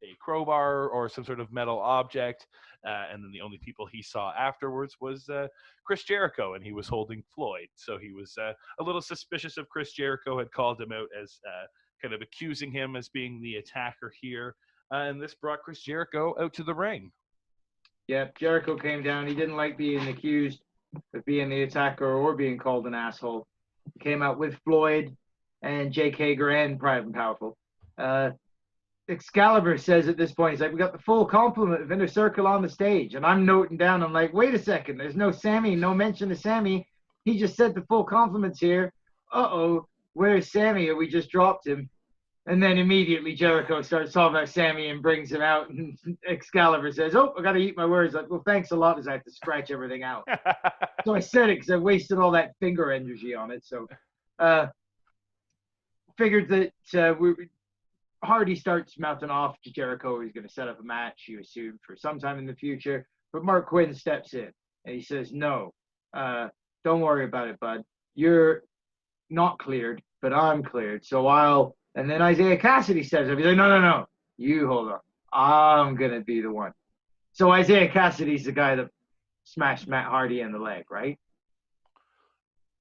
a crowbar or some sort of metal object, and then the only people he saw afterwards was Chris Jericho, and he was holding Floyd. So he was a little suspicious of Chris Jericho, had called him out as kind of accusing him as being the attacker here, and this brought Chris Jericho out to the ring. Yeah, Jericho came down. He didn't like being accused of being the attacker or being called an asshole. He came out with Floyd and Jake Hager and Private and Powerful. Excalibur says at this point, he's like, we got the full complement of Inner Circle on the stage. And I'm noting down, I'm like, wait a second, there's no Sammy, no mention of Sammy. He just said the full complement's here. Uh-oh, where's Sammy? Or we just dropped him. And then immediately Jericho starts talking about Sammy and brings him out. And Excalibur says, oh, I got to eat my words. Like, well, thanks a lot as I have to scratch everything out. So I said it because I wasted all that finger energy on it. So figured that Hardy starts mouthing off to Jericho. He's going to set up a match, you assume, for sometime in the future. But Mark Quinn steps in and he says, no, don't worry about it, bud. You're not cleared, but I'm cleared. So I'll... And then Isaiah Cassidy steps up. He's like, no. You hold on. I'm going to be the one. So Isaiah Cassidy's the guy that smashed Matt Hardy in the leg, right?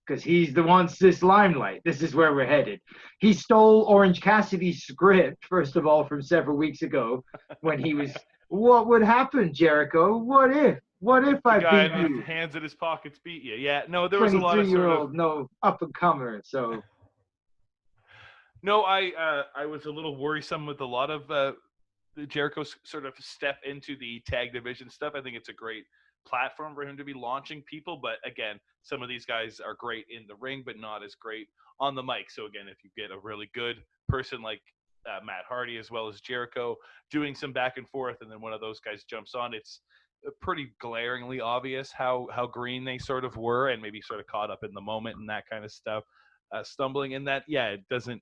Because he's the one, this limelight. This is where we're headed. He stole Orange Cassidy's script, first of all, from several weeks ago when he was, what would happen, Jericho? What if I beat you? Hands in his pockets beat you. Yeah, no, there was a lot of sort of... no, up-and-comer, so... No, I was a little worrisome with a lot of Jericho's sort of step into the tag division stuff. I think it's a great platform for him to be launching people. But again, some of these guys are great in the ring, but not as great on the mic. So again, if you get a really good person like Matt Hardy as well as Jericho doing some back and forth, and then one of those guys jumps on, it's pretty glaringly obvious how green they sort of were and maybe sort of caught up in the moment and that kind of stuff. stumbling in that. Yeah, it doesn't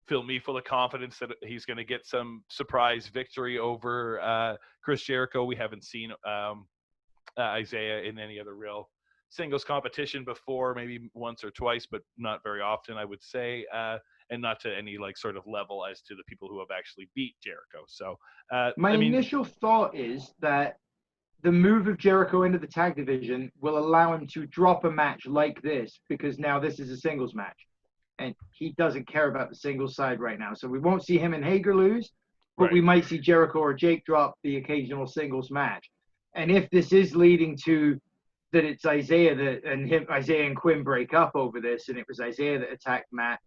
fill me full of confidence that he's going to get some surprise victory over Chris Jericho. We haven't seen Isaiah in any other real singles competition before, maybe once or twice, but not very often, I would say, and not to any like sort of level as to the people who have actually beat Jericho. So my initial thought is that the move of Jericho into the tag division will allow him to drop a match like this, because now this is a singles match. And he doesn't care about the singles side right now. So we won't see him and Hager lose, but we might see Jericho or Jake drop the occasional singles match. And if this is leading to that it's Isaiah Isaiah and Quinn break up over this, and it was Isaiah that attacked Matt,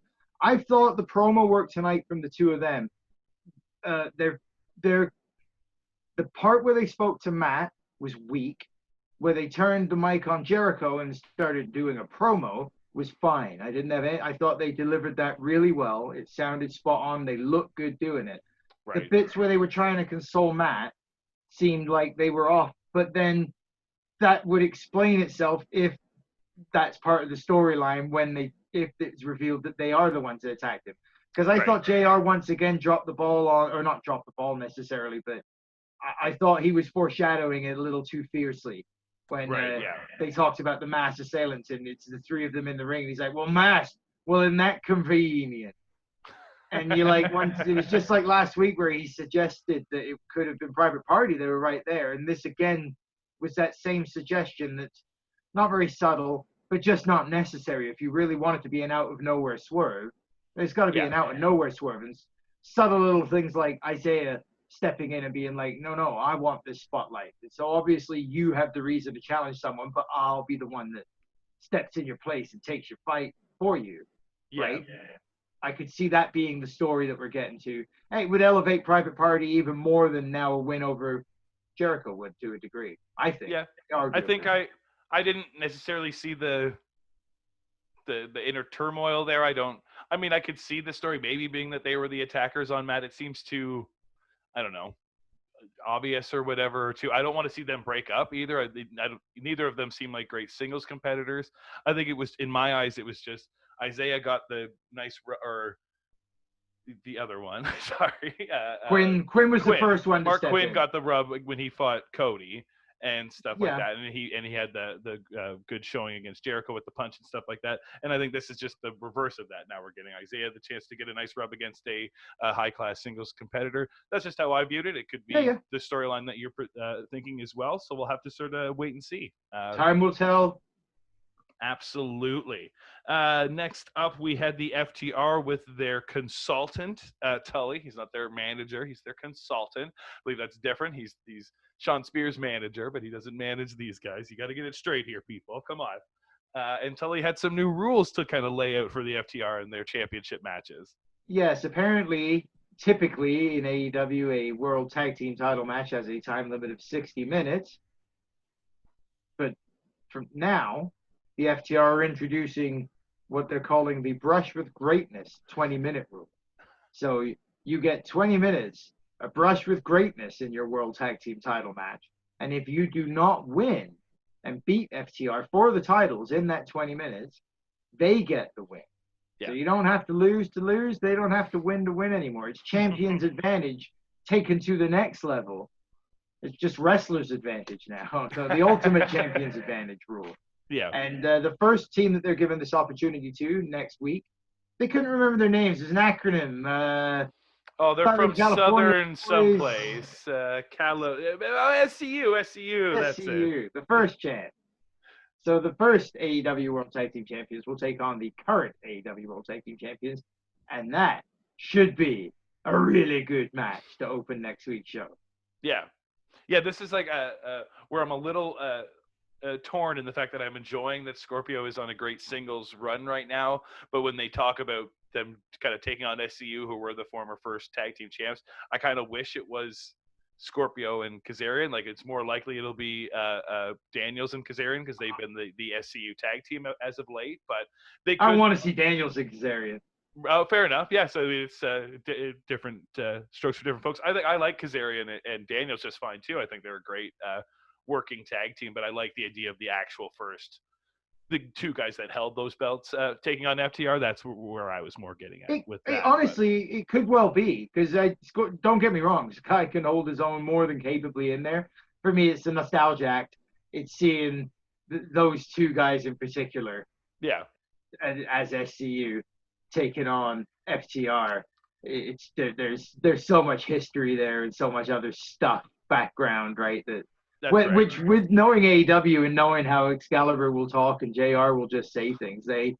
I thought the promo work tonight from the two of them, the part where they spoke to Matt was weak. Where they turned the mic on Jericho and started doing a promo was fine. I thought they delivered that really well. It sounded spot on. They looked good doing it. Right. The bits where they were trying to console Matt seemed like they were off, but then that would explain itself if that's part of the storyline if it's revealed that they are the ones that attacked him. Because I thought JR once again dropped the ball or not dropped the ball necessarily, but I thought he was foreshadowing it a little too fiercely. When they talked about the mass assailants and it's the three of them in the ring. And he's like, well, mass, well, isn't that convenient? And you're like, it was just like last week where he suggested that it could have been Private Party. They were right there. And this again was that same suggestion that's not very subtle, but just not necessary. If you really want it to be an out of nowhere swerve, there's got to be an out of nowhere swerve. And subtle little things like Isaiah stepping in and being like, no, I want this spotlight. And so obviously you have the reason to challenge someone, but I'll be the one that steps in your place and takes your fight for you. Right? Yeah. I could see that being the story that we're getting to. Hey, it would elevate Private Party even more than now a win over Jericho would to a degree, I think. Yeah. I think I didn't necessarily see the inner turmoil there. I could see the story maybe being that they were the attackers on Matt. It seems too, I don't know, obvious or whatever. Too, I don't want to see them break up either. Neither of them seem like great singles competitors. I think it was, in my eyes, it was just Isaiah got the nice, or the other one. Sorry, Quinn was the first one. Mark Quinn got the rub when he fought Cody and stuff like that, and he had the good showing against Jericho with the punch and stuff like that. And I think this is just the reverse of that. Now we're getting Isaiah the chance to get a nice rub against a high class singles competitor. That's just how I viewed it. It could be the storyline that you're thinking as well. So we'll have to sort of wait and see. Time will tell. Absolutely. Next up, we had the FTR with their consultant, Tully. He's not their manager. He's their consultant. I believe that's different. He's Sean Spears' manager, but he doesn't manage these guys. You got to get it straight here, people. Come on. And Tully had some new rules to kind of lay out for the FTR in their championship matches. Yes, apparently, typically in AEW, a World Tag Team title match has a time limit of 60 minutes. But from now, the FTR are introducing what they're calling the Brush with Greatness 20-minute rule. So you get 20 minutes, a brush with greatness in your World Tag Team title match. And if you do not win and beat FTR for the titles in that 20 minutes, they get the win. Yeah. So you don't have to lose to lose. They don't have to win anymore. It's champion's advantage taken to the next level. It's just wrestler's advantage now. So the ultimate champion's advantage rule. Yeah. And the first team that they're giving this opportunity to next week, they couldn't remember their names. It's an acronym. They're from Southern someplace. SCU. That's it. The first champ. So the first AEW World Tag Team Champions will take on the current AEW World Tag Team Champions, and that should be a really good match to open next week's show. Yeah. This is like where I'm a little torn in the fact that I'm enjoying that Scorpio is on a great singles run right now, but when they talk about them kind of taking on SCU, who were the former first tag team champs, I kind of wish it was Scorpio and Kazarian. Like, it's more likely it'll be Daniels and Kazarian because they've been the SCU tag team as of late. But they could... I want to see Daniels and Kazarian. Oh, fair enough. Yeah, so it's different strokes for different folks. I like Kazarian and Daniels just fine too. I think they're a great working tag team, but I like the idea of the actual first the two guys that held those belts taking on FTR. That's where I was more getting at with that. Honestly, it could well be, because don't get me wrong, this guy can hold his own more than capably in there. For me, it's a nostalgia act. It's seeing those two guys in particular. Yeah. As SCU taking on FTR. There's so much history there and so much other stuff, background, right? Which with knowing AEW and knowing how Excalibur will talk and JR will just say things, they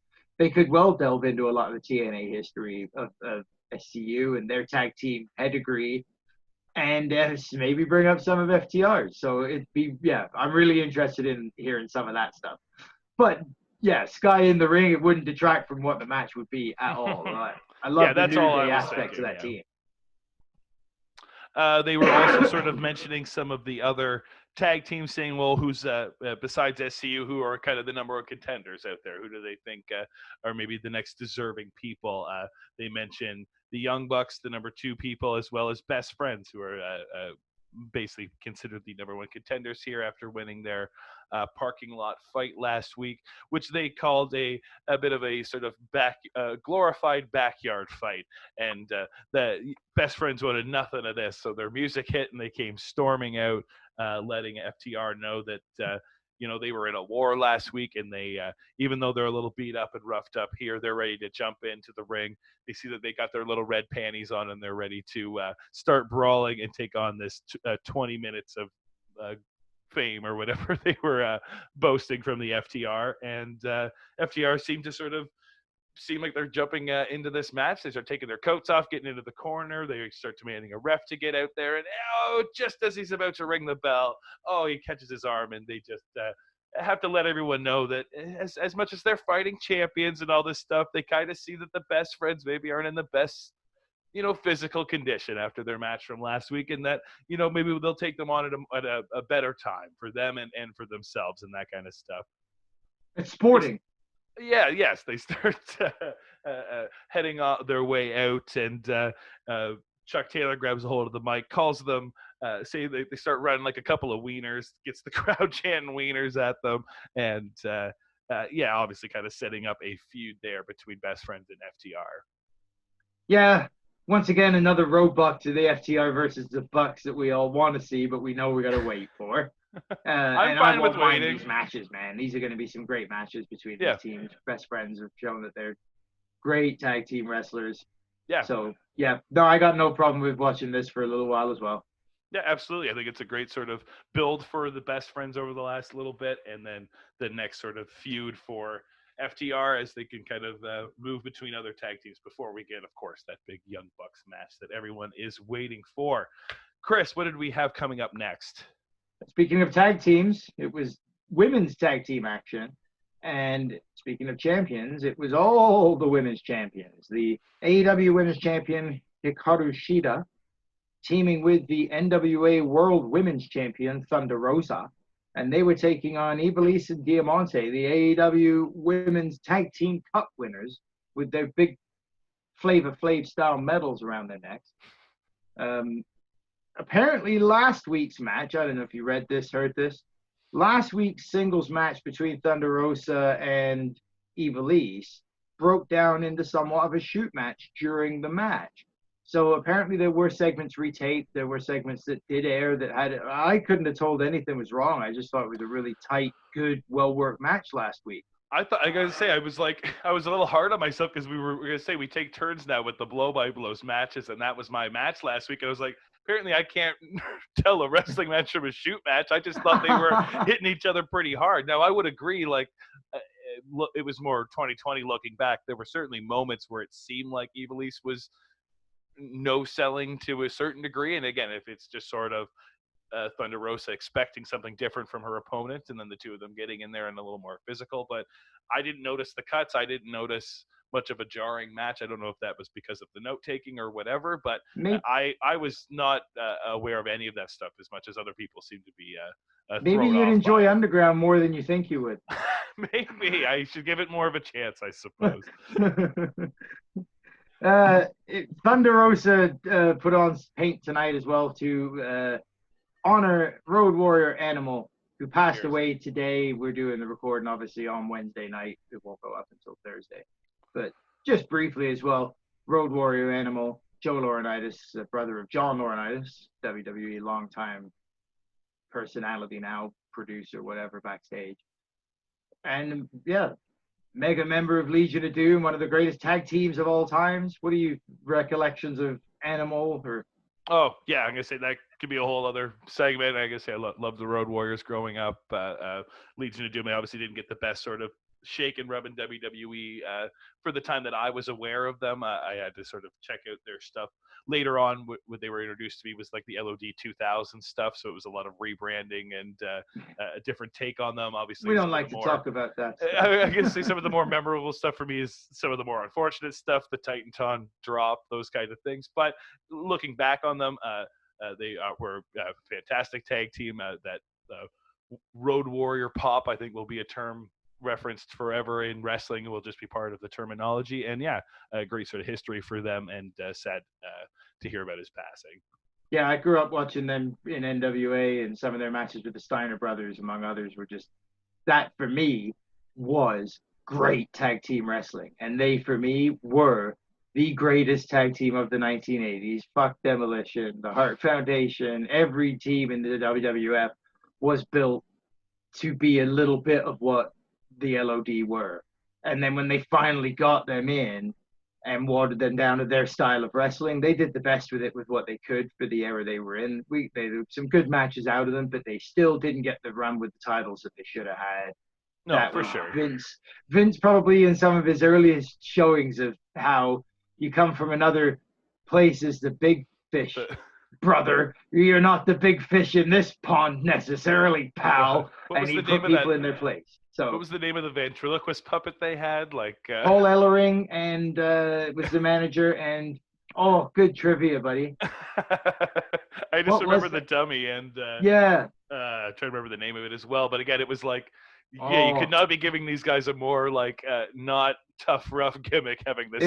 could well delve into a lot of the TNA history of SCU and their tag team pedigree, and maybe bring up some of FTR. So I'm really interested in hearing some of that stuff. But yeah, Sky in the ring, it wouldn't detract from what the match would be at all. I love the New Day aspects of that team. They were also sort of mentioning some of the other tag teams, saying, well, who's besides SCU, who are kind of the number one contenders out there? Who do they think are maybe the next deserving people? They mentioned the Young Bucks, the number 2 people, as well as Best Friends, who are basically considered the number 1 contenders here after winning their parking lot fight last week, which they called a bit of a sort of glorified backyard fight. And the Best Friends wanted nothing of this, so their music hit and they came storming out, letting FTR know that they were in a war last week, and they even though they're a little beat up and roughed up here, they're ready to jump into the ring. They see that they got their little red panties on, and they're ready to start brawling and take on this 20 minutes of fame or whatever they were boasting from the FTR. And FTR seemed like they're jumping into this match. They start taking their coats off, getting into the corner. They start demanding a ref to get out there. And just as he's about to ring the bell, he catches his arm, and they just have to let everyone know that as much as they're fighting champions and all this stuff, they kind of see that the Best Friends maybe aren't in the best, physical condition after their match from last week, and that, maybe they'll take them on at a better time for them and for themselves and that kind of stuff. It's sporting. Yes, they start heading their way out, and Chuck Taylor grabs a hold of the mic, calls them, say they start running like a couple of wieners, gets the crowd chanting wieners at them, and obviously kind of setting up a feud there between Best Friends and FTR. Yeah, once again, another roadblock to the FTR versus the Bucks that we all want to see, but we know we got to wait for. I'm fine with waiting. These matches, man. These are going to be some great matches between these teams. Best Friends have shown that they're great tag team wrestlers. Yeah. So, I got no problem with watching this for a little while as well. Yeah, absolutely. I think it's a great sort of build for the Best Friends over the last little bit, and then the next sort of feud for FTR as they can kind of move between other tag teams before we get, of course, that big Young Bucks match that everyone is waiting for. Chris, what did we have coming up next? Speaking of tag teams, it was women's tag team action. And speaking of champions, it was all the women's champions. The AEW women's champion, Hikaru Shida, teaming with the NWA World Women's Champion, Thunder Rosa. And they were taking on Ivelisse and Diamante, the AEW Women's Tag Team Cup winners, with their big Flavor Flav style medals around their necks. Apparently last week's match, I don't know if you read this, heard this, last week's singles match between Thunder Rosa and Ivelisse broke down into somewhat of a shoot match during the match. So apparently there were segments retaped. There were segments that did air that had, I couldn't have told anything was wrong. I just thought it was a really tight, good, well-worked match last week. I gotta say, I was a little hard on myself because we were gonna say we take turns now with the blow-by-blows matches, and that was my match last week. And I was like, apparently I can't tell a wrestling match from a shoot match. I just thought they were hitting each other pretty hard. Now, I would agree, it was more 2020 looking back. There were certainly moments where it seemed like Ivelisse was no-selling to a certain degree. And again, if it's just sort of Thunder Rosa expecting something different from her opponent, and then the two of them getting in there and a little more physical. But I didn't notice the cuts. I didn't notice much of a jarring match. I don't know if that was because of the note-taking or whatever, but I was not aware of any of that stuff as much as other people seem to be maybe you'd enjoy Underground more than you think you would. Maybe. I should give it more of a chance, I suppose. Thunder Rosa put on paint tonight as well to honor Road Warrior Animal who passed away today. We're doing the recording, obviously, on Wednesday night. It won't go up until Thursday. But just briefly as well, Road Warrior Animal, Joe Laurinaitis, brother of John Laurinaitis, WWE longtime personality now, producer, whatever, backstage. And yeah, mega member of Legion of Doom, one of the greatest tag teams of all times. What are you recollections of Animal or? Oh yeah, I'm gonna say that could be a whole other segment. I guess I love the Road Warriors growing up. Legion of Doom, I obviously didn't get the best sort of shake and rub in WWE for the time that I was aware of them. I had to sort of check out their stuff later on. What they were introduced to me was like the LOD 2000 stuff, so it was a lot of rebranding and a different take on them. Obviously, we don't like to talk about that stuff. I can say some of the more memorable stuff for me is some of the more unfortunate stuff, the Titanton drop, those kind of things. But looking back on them, they were a fantastic tag team. That Road Warrior pop, I think, will be a term referenced forever in wrestling. It will just be part of the terminology. And yeah, a great sort of history for them, and sad to hear about his passing. Yeah, I grew up watching them in NWA, and some of their matches with the Steiner brothers, among others, were just, that for me was great tag team wrestling. And they, for me, were the greatest tag team of the 1980s. Fuck Demolition, the Hart Foundation, every team in the WWF was built to be a little bit of what the LOD were. And then when they finally got them in and watered them down to their style of wrestling, they did the best with it with what they could for the era they were in. They did some good matches out of them, but they still didn't get the run with the titles that they should have had. No, that for sure. Vince probably in some of his earliest showings of how you come from another place as the big fish. Brother, you're not the big fish in this pond necessarily, pal. And he put people in their place. So what was the name of the ventriloquist puppet they had? Like Paul Ellering and was the manager. And oh, good trivia, buddy. I just remember the dummy and yeah, trying to remember the name of it as well. But again, it was like, yeah, you could not be giving these guys a more like not tough, rough gimmick, having this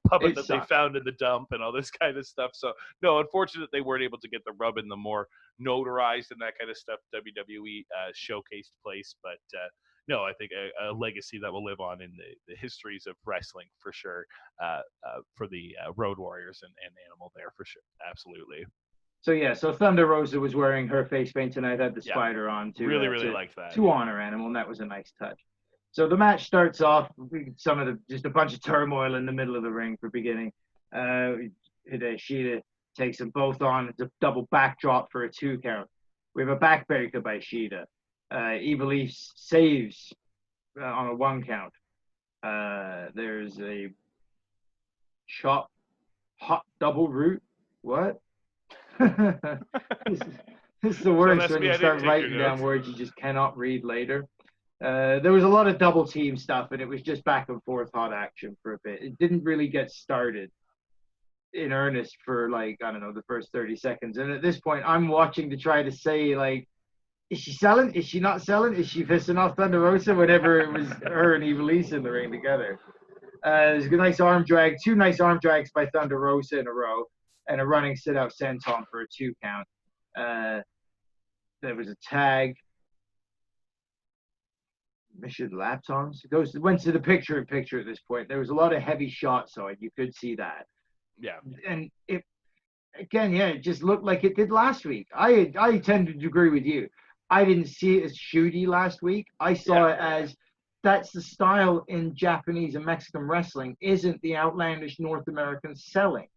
puppet that they found in the dump and all this kind of stuff. So no, unfortunate they weren't able to get the rub in the more notarized and that kind of stuff WWE showcased place. But no, I think a legacy that will live on in the histories of wrestling for sure for the Road Warriors and Animal there for sure. Absolutely. So Thunder Rosa was wearing her face paint tonight, had the spider on too. Really liked that. To honor Animal, and that was a nice touch. So the match starts off just a bunch of turmoil in the middle of the ring for beginning. Shida takes them both on. It's a double backdrop for a 2 count. We have a backbreaker by Shida. Evil East saves on a 1 count. There's a hot double root. What? This is the worst when you start writing down words you just cannot read later. There was a lot of double team stuff, and it was just back and forth hot action for a bit. It didn't really get started in earnest for the first 30 seconds. And at this point, I'm watching to try to say, is she selling? Is she not selling? Is she pissing off Thunder Rosa? Whenever it was her and Evil East in the ring together. There's a nice arm drag, 2 nice arm drags by Thunder Rosa in a row, and a running sit-out senton for a 2 count. There was a tag. Mission Laptoms. Went to the picture-in-picture at this point. There was a lot of heavy shots, so you could see that. Yeah. And it just looked like it did last week. I tended to agree with you. I didn't see it as shooty last week. I saw it as that's the style in Japanese and Mexican wrestling, isn't the outlandish North American selling.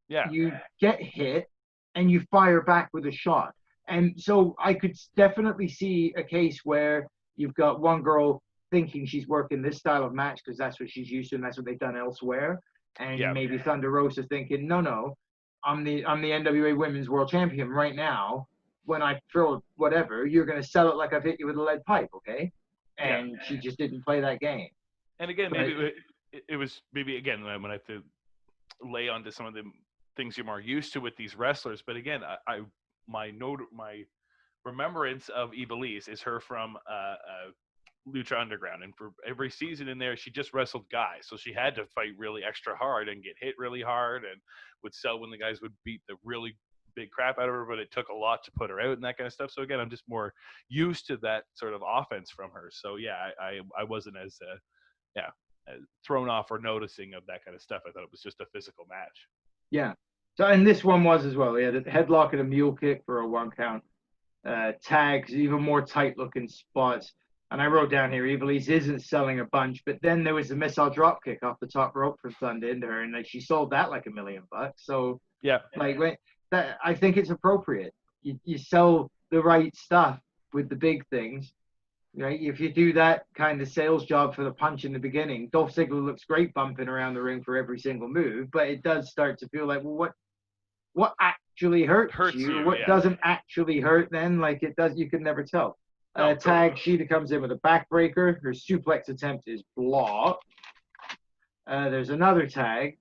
Yeah. You get hit and you fire back with a shot. And so I could definitely see a case where you've got one girl thinking she's working this style of match because that's what she's used to and that's what they've done elsewhere. And maybe Thunder Rosa thinking, no, I'm the NWA Women's World Champion right now. When I throw whatever, you're going to sell it like I've hit you with a lead pipe, okay? And she just didn't play that game. And again, maybe it was when I have to lay onto some of the things you're more used to with these wrestlers. But again, my remembrance of Ivelisse is her from Lucha Underground, and for every season in there, she just wrestled guys, so she had to fight really extra hard and get hit really hard, and would sell when the guys would beat the really big crap out of her, but it took a lot to put her out and that kind of stuff. So again, I'm just more used to that sort of offense from her. So yeah, I wasn't as thrown off or noticing of that kind of stuff. I thought it was just a physical match. Yeah. So, and this one was as well. Yeah, the headlock and a mule kick for a 1 count. Tags, even more tight looking spots. And I wrote down here, Ivelisse isn't selling a bunch, but then there was the missile drop kick off the top rope from Thunder into her, and like she sold that like $1 million. So yeah, like that, I think it's appropriate. You sell the right stuff with the big things, right? If you do that kind of sales job for the punch in the beginning, Dolph Ziggler looks great bumping around the ring for every single move, but it does start to feel like, well, what actually hurts you? What doesn't actually hurt? Then like it does, you can never tell. Tag, Sheeta comes in with a backbreaker. Her suplex attempt is blocked. There's another tag.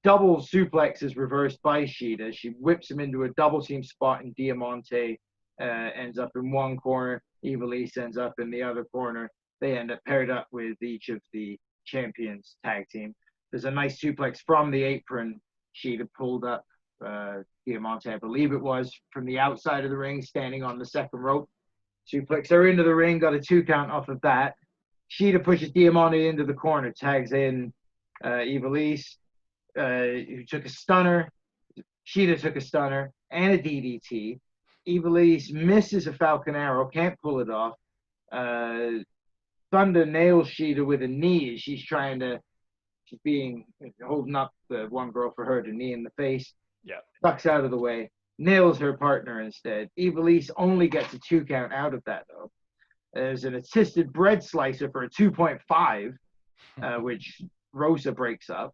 Double suplex is reversed by Sheeta. She whips him into a double team spot, and Diamante ends up in one corner. Ivelisse ends up in the other corner. They end up paired up with each of the champions tag team. There's a nice suplex from the apron. Sheeta pulled up Diamante, I believe it was, from the outside of the ring, standing on the second rope. Suplex her into the ring, got a 2 count off of that. Sheeta pushes Diamante into the corner, tags in Ivelisse, who took a stunner. Sheeta took a stunner and a DDT. Ivelisse misses a Falcon Arrow, can't pull it off. Thunder nails Sheeta with a knee as she's holding up the one girl for her to knee in the face. Yeah. Ducks out of the way. Nails her partner instead. Ivelisse only gets a 2 count out of that, though. There's an assisted bread slicer for a 2.5, which Rosa breaks up.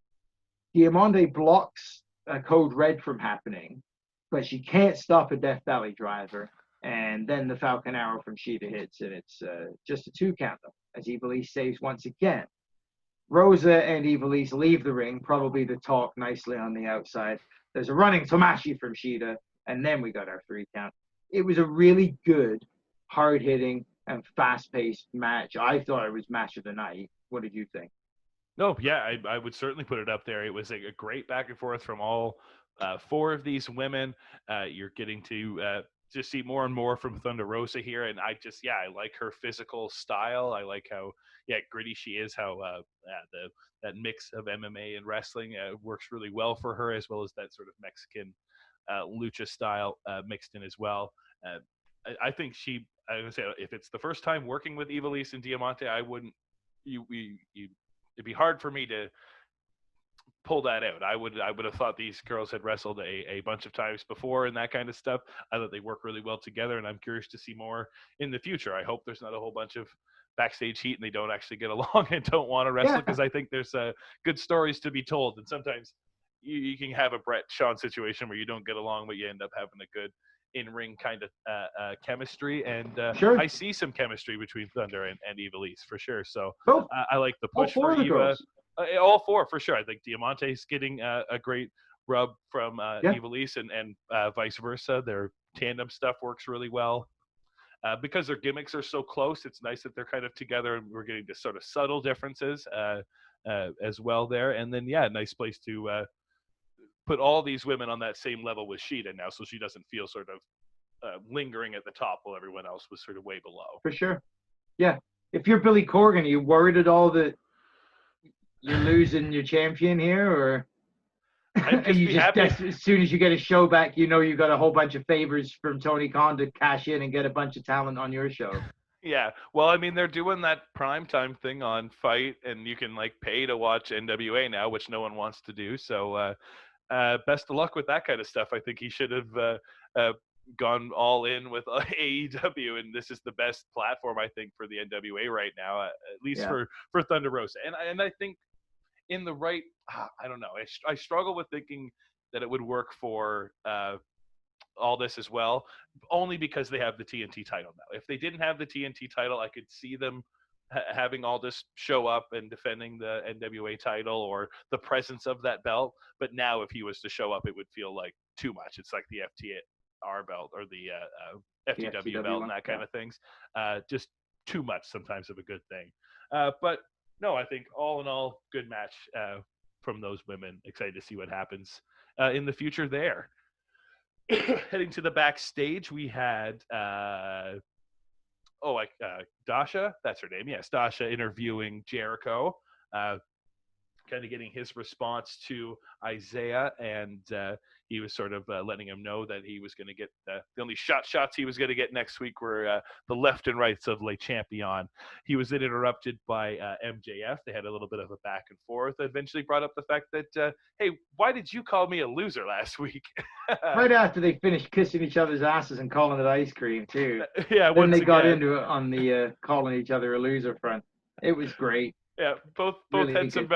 Diamante blocks a code red from happening, but she can't stop a Death Valley driver. And then the Falcon Arrow from Sheeta hits, and it's just a 2 count, though, as Ivelisse saves once again. Rosa and Ivelisse leave the ring, probably to talk nicely on the outside. There's a running Tomashi from Sheeta, and then we got our 3 count. It was a really good, hard-hitting, and fast-paced match. I thought it was match of the night. What did you think? No, yeah, I would certainly put it up there. It was a great back and forth from all 4 of these women. You're getting to just see more and more from Thunder Rosa here, and I like her physical style. I like how gritty she is. How that mix of MMA and wrestling works really well for her, as well as that sort of Mexican lucha style mixed in as well. I think I would say if it's the first time working with Ivelisse and Diamante, I wouldn't. It'd be hard for me to pull that out. I would have thought these girls had wrestled a bunch of times before and that kind of stuff. I thought they work really well together, and I'm curious to see more in the future. I hope there's not a whole bunch of backstage heat and they don't actually get along and don't want to wrestle, because I think there's good stories to be told. And sometimes you can have a Brett Shawn situation where you don't get along, but you end up having a good in-ring kind of chemistry. And sure. I see some chemistry between Thunder and Ivelisse for sure. So I like the push for Eva. Girls. All 4 for sure. I think Diamante's getting a great rub from Ivelisse, and vice versa. Their tandem stuff works really well. Because their gimmicks are so close, it's nice that they're kind of together, and we're getting to sort of subtle differences as well there. And then, nice place to put all these women on that same level with Sheeta now, so she doesn't feel sort of lingering at the top while everyone else was sort of way below. For sure. Yeah. If you're Billy Corgan, are you worried at all that you're losing your champion here, or are you just as soon as you get a show back, you got a whole bunch of favors from Tony Khan to cash in and get a bunch of talent on your show? Yeah, well, I mean, they're doing that primetime thing on Fight, and you can pay to watch NWA now, which no one wants to do. So best of luck with that kind of stuff. I think he should have gone all in with AEW, and this is the best platform, I think, for the NWA right now, at least for Thunder Rosa. And I think in the right, I don't know, I struggle with thinking that it would work for all this as well, only because they have the TNT title now. If they didn't have the TNT title, I could see them having all this show up and defending the NWA title or the presence of that belt. But now if he was to show up, it would feel like too much. It's like the FTR belt or the FTW belt and that kind of things. Just too much sometimes of a good thing. But no, I think all in all, good match from those women. Excited to see what happens in the future there. Heading to the backstage, we had Dasha, that's her name. Yes, Dasha interviewing Jericho, kind of getting his response to Isaiah, and he was sort of letting him know that he was going to get the only shots he was going to get next week were the left and rights of Le Champion. He was then interrupted by MJF. They had a little bit of a back and forth. Eventually brought up the fact that, hey, why did you call me a loser last week? Right after they finished kissing each other's asses and calling it ice cream too. Yeah, then they got into it on the calling each other a loser front. It was great. Yeah, both really had some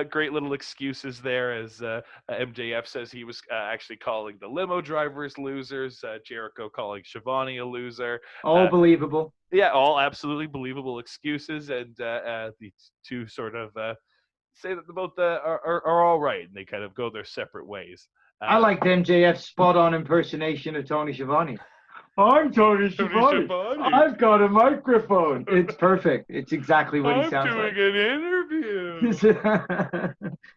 great little excuses there, as MJF says he was actually calling the limo drivers losers, Jericho calling Shivani a loser. All believable. Yeah, all absolutely believable excuses, and the two sort of say that both are all right, and they kind of go their separate ways. I liked MJF's spot-on impersonation of Tony Schiavone. I'm Tony Schiavone. I've got a microphone. It's perfect. It's exactly what he sounds like. I'm doing an interview.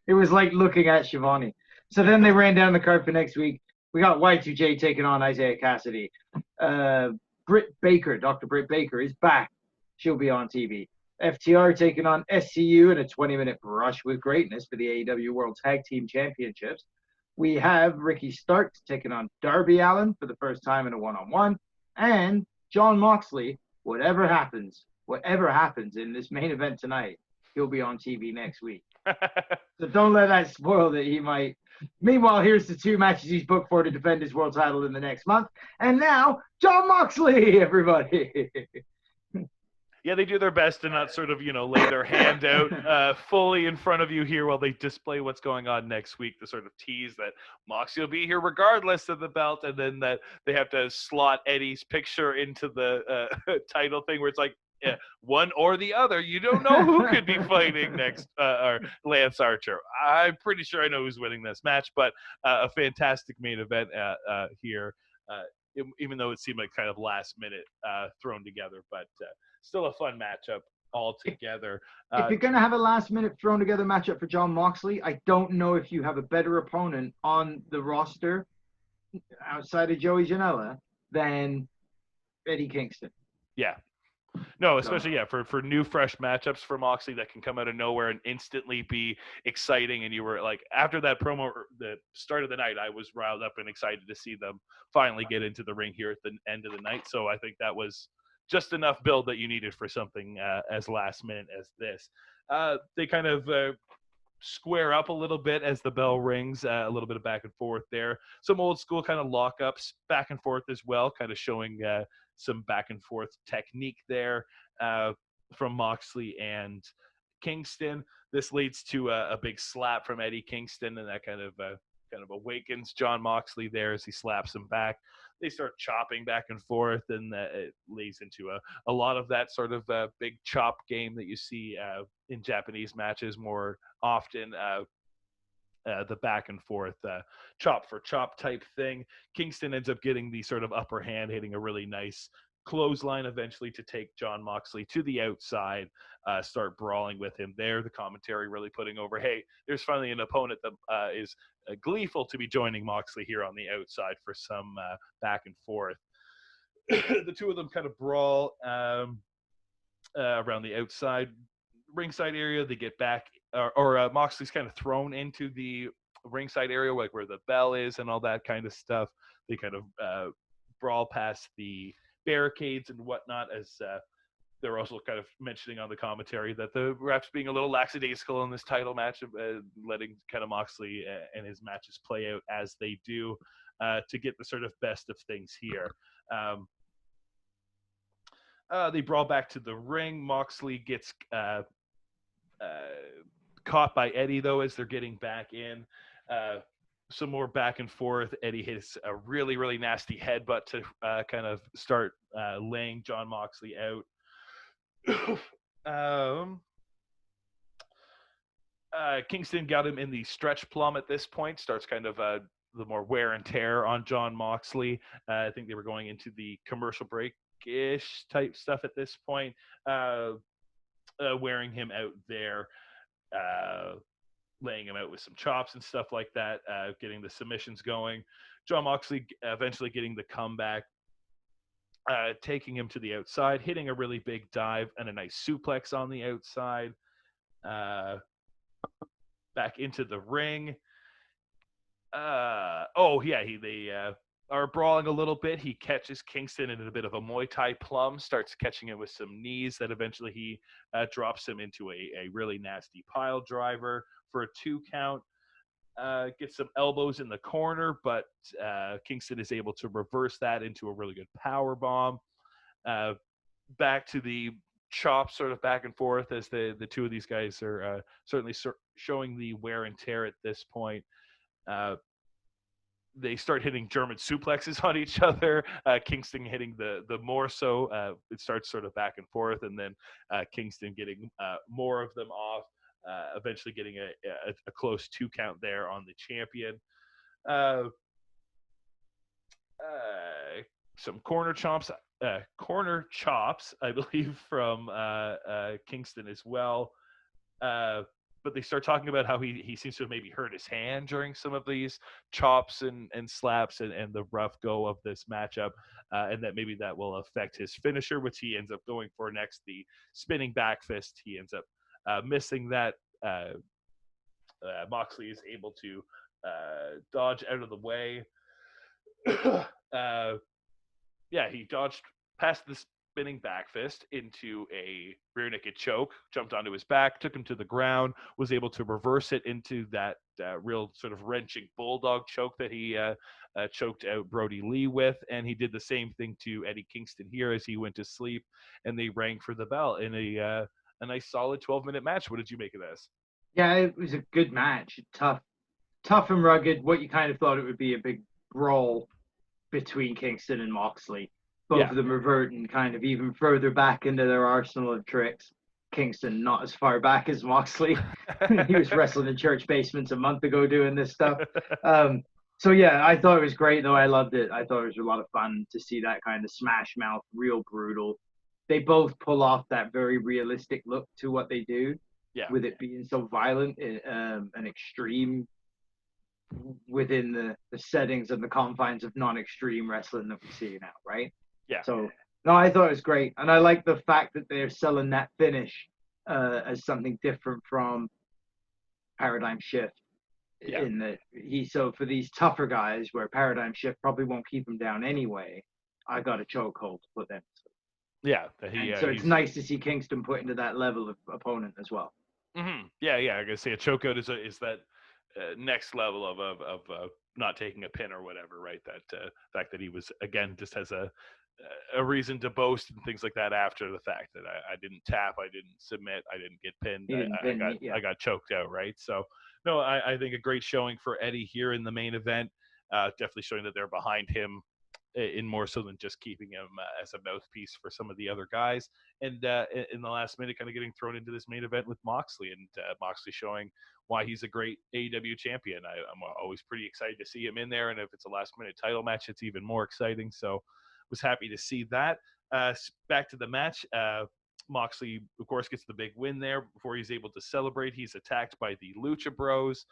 It was like looking at Schiavone. So then they ran down the card for next week. We got Y2J taking on Isaiah Cassidy. Britt Baker, Dr. Britt Baker, is back. She'll be on TV. FTR taking on SCU in a 20-minute brush with greatness for the AEW World Tag Team Championships. We have Ricky Starks taking on Darby Allin for the first time in a one-on-one. And Jon Moxley, whatever happens in this main event tonight, he'll be on TV next week. So don't let that spoil that he might. Meanwhile, here's the two matches he's booked for to defend his world title in the next month. And now, Jon Moxley, everybody. Yeah, they do their best to not sort of, lay their hand out fully in front of you here while they display what's going on next week to sort of tease that Moxley will be here regardless of the belt, and then that they have to slot Eddie's picture into the title thing where it's like, yeah, one or the other. You don't know who could be fighting next, or Lance Archer. I'm pretty sure I know who's winning this match, but a fantastic main event here, even though it seemed like kind of last minute thrown together, but still a fun matchup altogether. If you're going to have a last-minute thrown-together matchup for Jon Moxley, I don't know if you have a better opponent on the roster outside of Joey Janela than Eddie Kingston. Yeah. No, especially, for new, fresh matchups for Moxley that can come out of nowhere and instantly be exciting. And you were like, after that promo, the start of the night, I was riled up and excited to see them finally get into the ring here at the end of the night. So I think that was just enough build that you needed for something as last minute as this. They kind of square up a little bit as the bell rings, a little bit of back and forth there. Some old school kind of lockups back and forth as well, kind of showing some back and forth technique there from Moxley and Kingston. This leads to a big slap from Eddie Kingston, and that kind of awakens Jon Moxley there as he slaps him back. They start chopping back and forth, and it leads into a lot of that sort of big chop game that you see in Japanese matches more often. The back and forth chop for chop type thing. Kingston ends up getting the sort of upper hand, hitting a really nice clothesline eventually to take Jon Moxley to the outside, start brawling with him there. The commentary really putting over, hey, there's finally an opponent that is gleeful to be joining Moxley here on the outside for some back and forth. The two of them kind of brawl around the outside ringside area. They get back, or Moxley's kind of thrown into the ringside area, like where the bell is and all that kind of stuff. They kind of brawl past the barricades and whatnot, as they're also kind of mentioning on the commentary that the refs being a little lackadaisical in this title match, letting kind of Moxley and his matches play out as they do to get the sort of best of things here. They brawl back to the ring. Moxley gets caught by Eddie, though, as they're getting back in. Some more back and forth. Eddie hits a really, really nasty headbutt to kind of start laying Jon Moxley out. Kingston got him in the stretch plum at this point. Starts kind of the more wear and tear on Jon Moxley. I think they were going into the commercial break-ish type stuff at this point. Wearing him out there. laying him out with some chops and stuff like that, getting the submissions going. Jon Moxley eventually getting the comeback, taking him to the outside, hitting a really big dive and a nice suplex on the outside. Back into the ring. They are brawling a little bit. He catches Kingston in a bit of a Muay Thai plum, starts catching him with some knees that eventually he drops him into a really nasty pile driver for a 2 count. Gets some elbows in the corner, but Kingston is able to reverse that into a really good power bomb. Back to the chops, sort of back and forth, as the two of these guys are certainly showing the wear and tear at this point. They start hitting German suplexes on each other. Kingston hitting the more so. It starts sort of back and forth, and then Kingston getting more of them off. Eventually getting a close 2 count there on the champion. Some corner chops, I believe, from Kingston as well. But they start talking about how he seems to have maybe hurt his hand during some of these chops and slaps and the rough go of this matchup, and that maybe that will affect his finisher, which he ends up going for next, the spinning back fist. He ends up missing that. Moxley is able to dodge out of the way. He dodged past the spinning back fist into a rear naked choke, jumped onto his back, took him to the ground, was able to reverse it into that real sort of wrenching bulldog choke that he choked out Brody Lee with. And he did the same thing to Eddie Kingston here as he went to sleep, and they rang for the bell in a nice solid 12-minute match. What did you make of this? Yeah, it was a good match. Tough and rugged. What you kind of thought it would be, a big brawl between Kingston and Moxley. Both of them reverting kind of even further back into their arsenal of tricks. Kingston not as far back as Moxley. He was wrestling in church basements a month ago doing this stuff. So yeah, I thought it was great, though. I loved it. I thought it was a lot of fun to see that kind of smash mouth, real brutal. They both pull off that very realistic look to what they do. Yeah. With it being so violent and extreme within the settings and the confines of non-extreme wrestling that we see now, right? Yeah. So, no, I thought it was great. And I like the fact that they're selling that finish as something different from Paradigm Shift. Yeah. In that so for these tougher guys where Paradigm Shift probably won't keep them down anyway, I got a chokehold to put them to. Yeah. So it's nice to see Kingston put into that level of opponent as well. Mm-hmm. Yeah. I gotta say a chokeout is that next level of not taking a pin or whatever, right? That fact that he was, again, just has a reason to boast and things like that after the fact that I didn't tap, I didn't submit, I didn't get pinned, I got choked out, right? So no, I think a great showing for Eddie here in the main event. Definitely showing that they're behind him in more so than just keeping him as a mouthpiece for some of the other guys. And in the last minute, kind of getting thrown into this main event with Moxley, and Moxley showing why he's a great AEW champion. I'm always pretty excited to see him in there, and if it's a last minute title match, it's even more exciting. So was happy to see that. Back to the match. Moxley, of course, gets the big win there. Before he's able to celebrate, he's attacked by the Lucha Bros.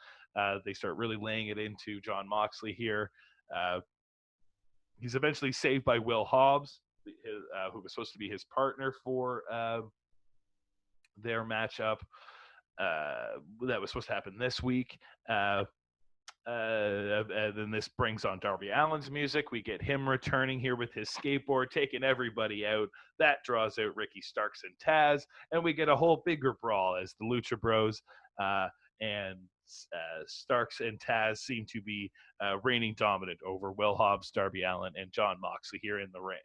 They start really laying it into Jon Moxley here. He's eventually saved by Will Hobbs, who was supposed to be his partner for their matchup. That was supposed to happen this week. And then this brings on Darby Allin's music. We get him returning here with his skateboard, taking everybody out. That draws out Ricky Starks and Taz, and we get a whole bigger brawl as the Lucha Bros and Starks and Taz seem to be reigning dominant over Will Hobbs, Darby Allin, and Jon Moxley here in the ring.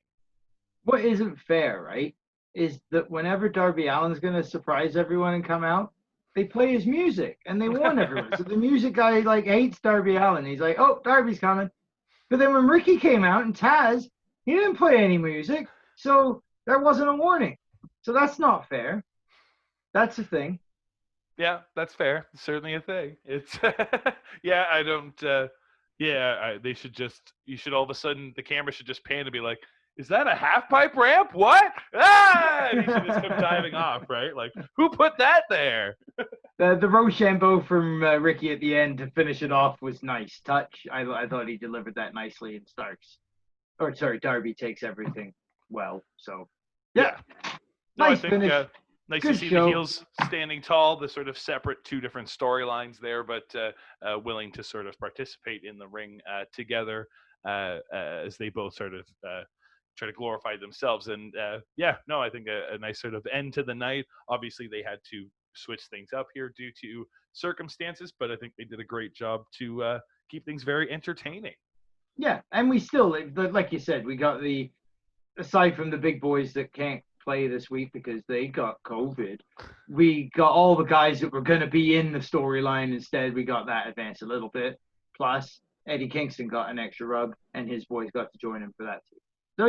What isn't fair, right, is that whenever Darby Allin's going to surprise everyone and come out, they play his music, and they warn everyone. So the music guy, hates Darby Allin. He's like, oh, Darby's coming. But then when Ricky came out and Taz, he didn't play any music, so there wasn't a warning. So that's not fair. That's a thing. Yeah, that's fair. It's certainly a thing. It's they should just, all of a sudden, the camera should just pan to be like, is that a half pipe ramp? What? Ah! And he should just come diving off, right? Like, who put that there? The Rochambeau from Ricky at the end to finish it off was nice touch. I thought he delivered that nicely, and Darby takes everything well. So, yeah. No, nice I think, finish. Nice Good to see show. the heels standing tall, the sort of separate two different storylines there, but willing to sort of participate in the ring together as they both sort of try to glorify themselves. And I think a nice sort of end to the night. Obviously, they had to switch things up here due to circumstances, but I think they did a great job to keep things very entertaining. Yeah, and we still, like you said, we got aside from the big boys that can't play this week because they got COVID, we got all the guys that were going to be in the storyline instead. We got that advance a little bit. Plus, Eddie Kingston got an extra rub, and his boys got to join him for that too. So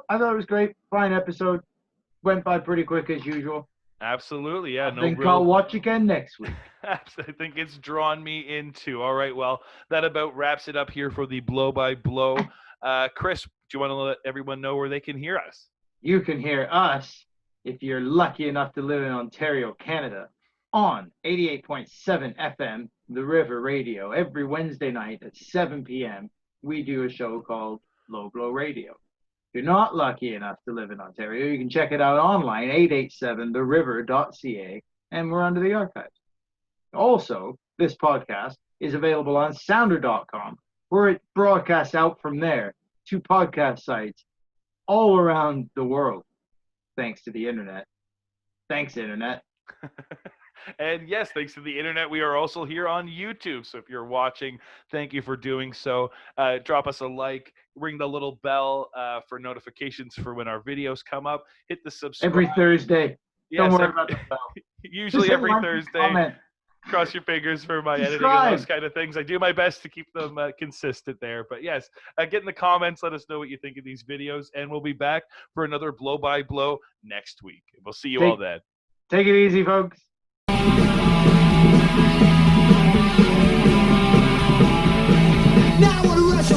I thought it was great. Fine episode. Went by pretty quick as usual. Absolutely, yeah. I think I'll watch again next week. I think it's drawn me into. All right, well, that about wraps it up here for the Blow by Blow. Chris, do you want to let everyone know where they can hear us? You can hear us, if you're lucky enough to live in Ontario, Canada, on 88.7 FM, The River Radio. Every Wednesday night at 7 p.m., we do a show called LowBlowRadio. If you're not lucky enough to live in Ontario, you can check it out online, 887theriver.ca, and we're under the archives. Also, this podcast is available on sounder.com, where it broadcasts out from there to podcast sites all around the world, thanks to the internet. Thanks, internet. And yes, thanks to the internet, we are also here on YouTube. So if you're watching, thank you for doing so. Drop us a like, ring the little bell for notifications for when our videos come up. Hit the subscribe. Every Thursday. Yes, don't worry about the bell. Usually every Thursday. Comment. Cross your fingers for my editing and those kind of things. I do my best to keep them consistent there. But yes, get in the comments. Let us know what you think of these videos. And we'll be back for another Blow by Blow next week. We'll see you all then. Take it easy, folks.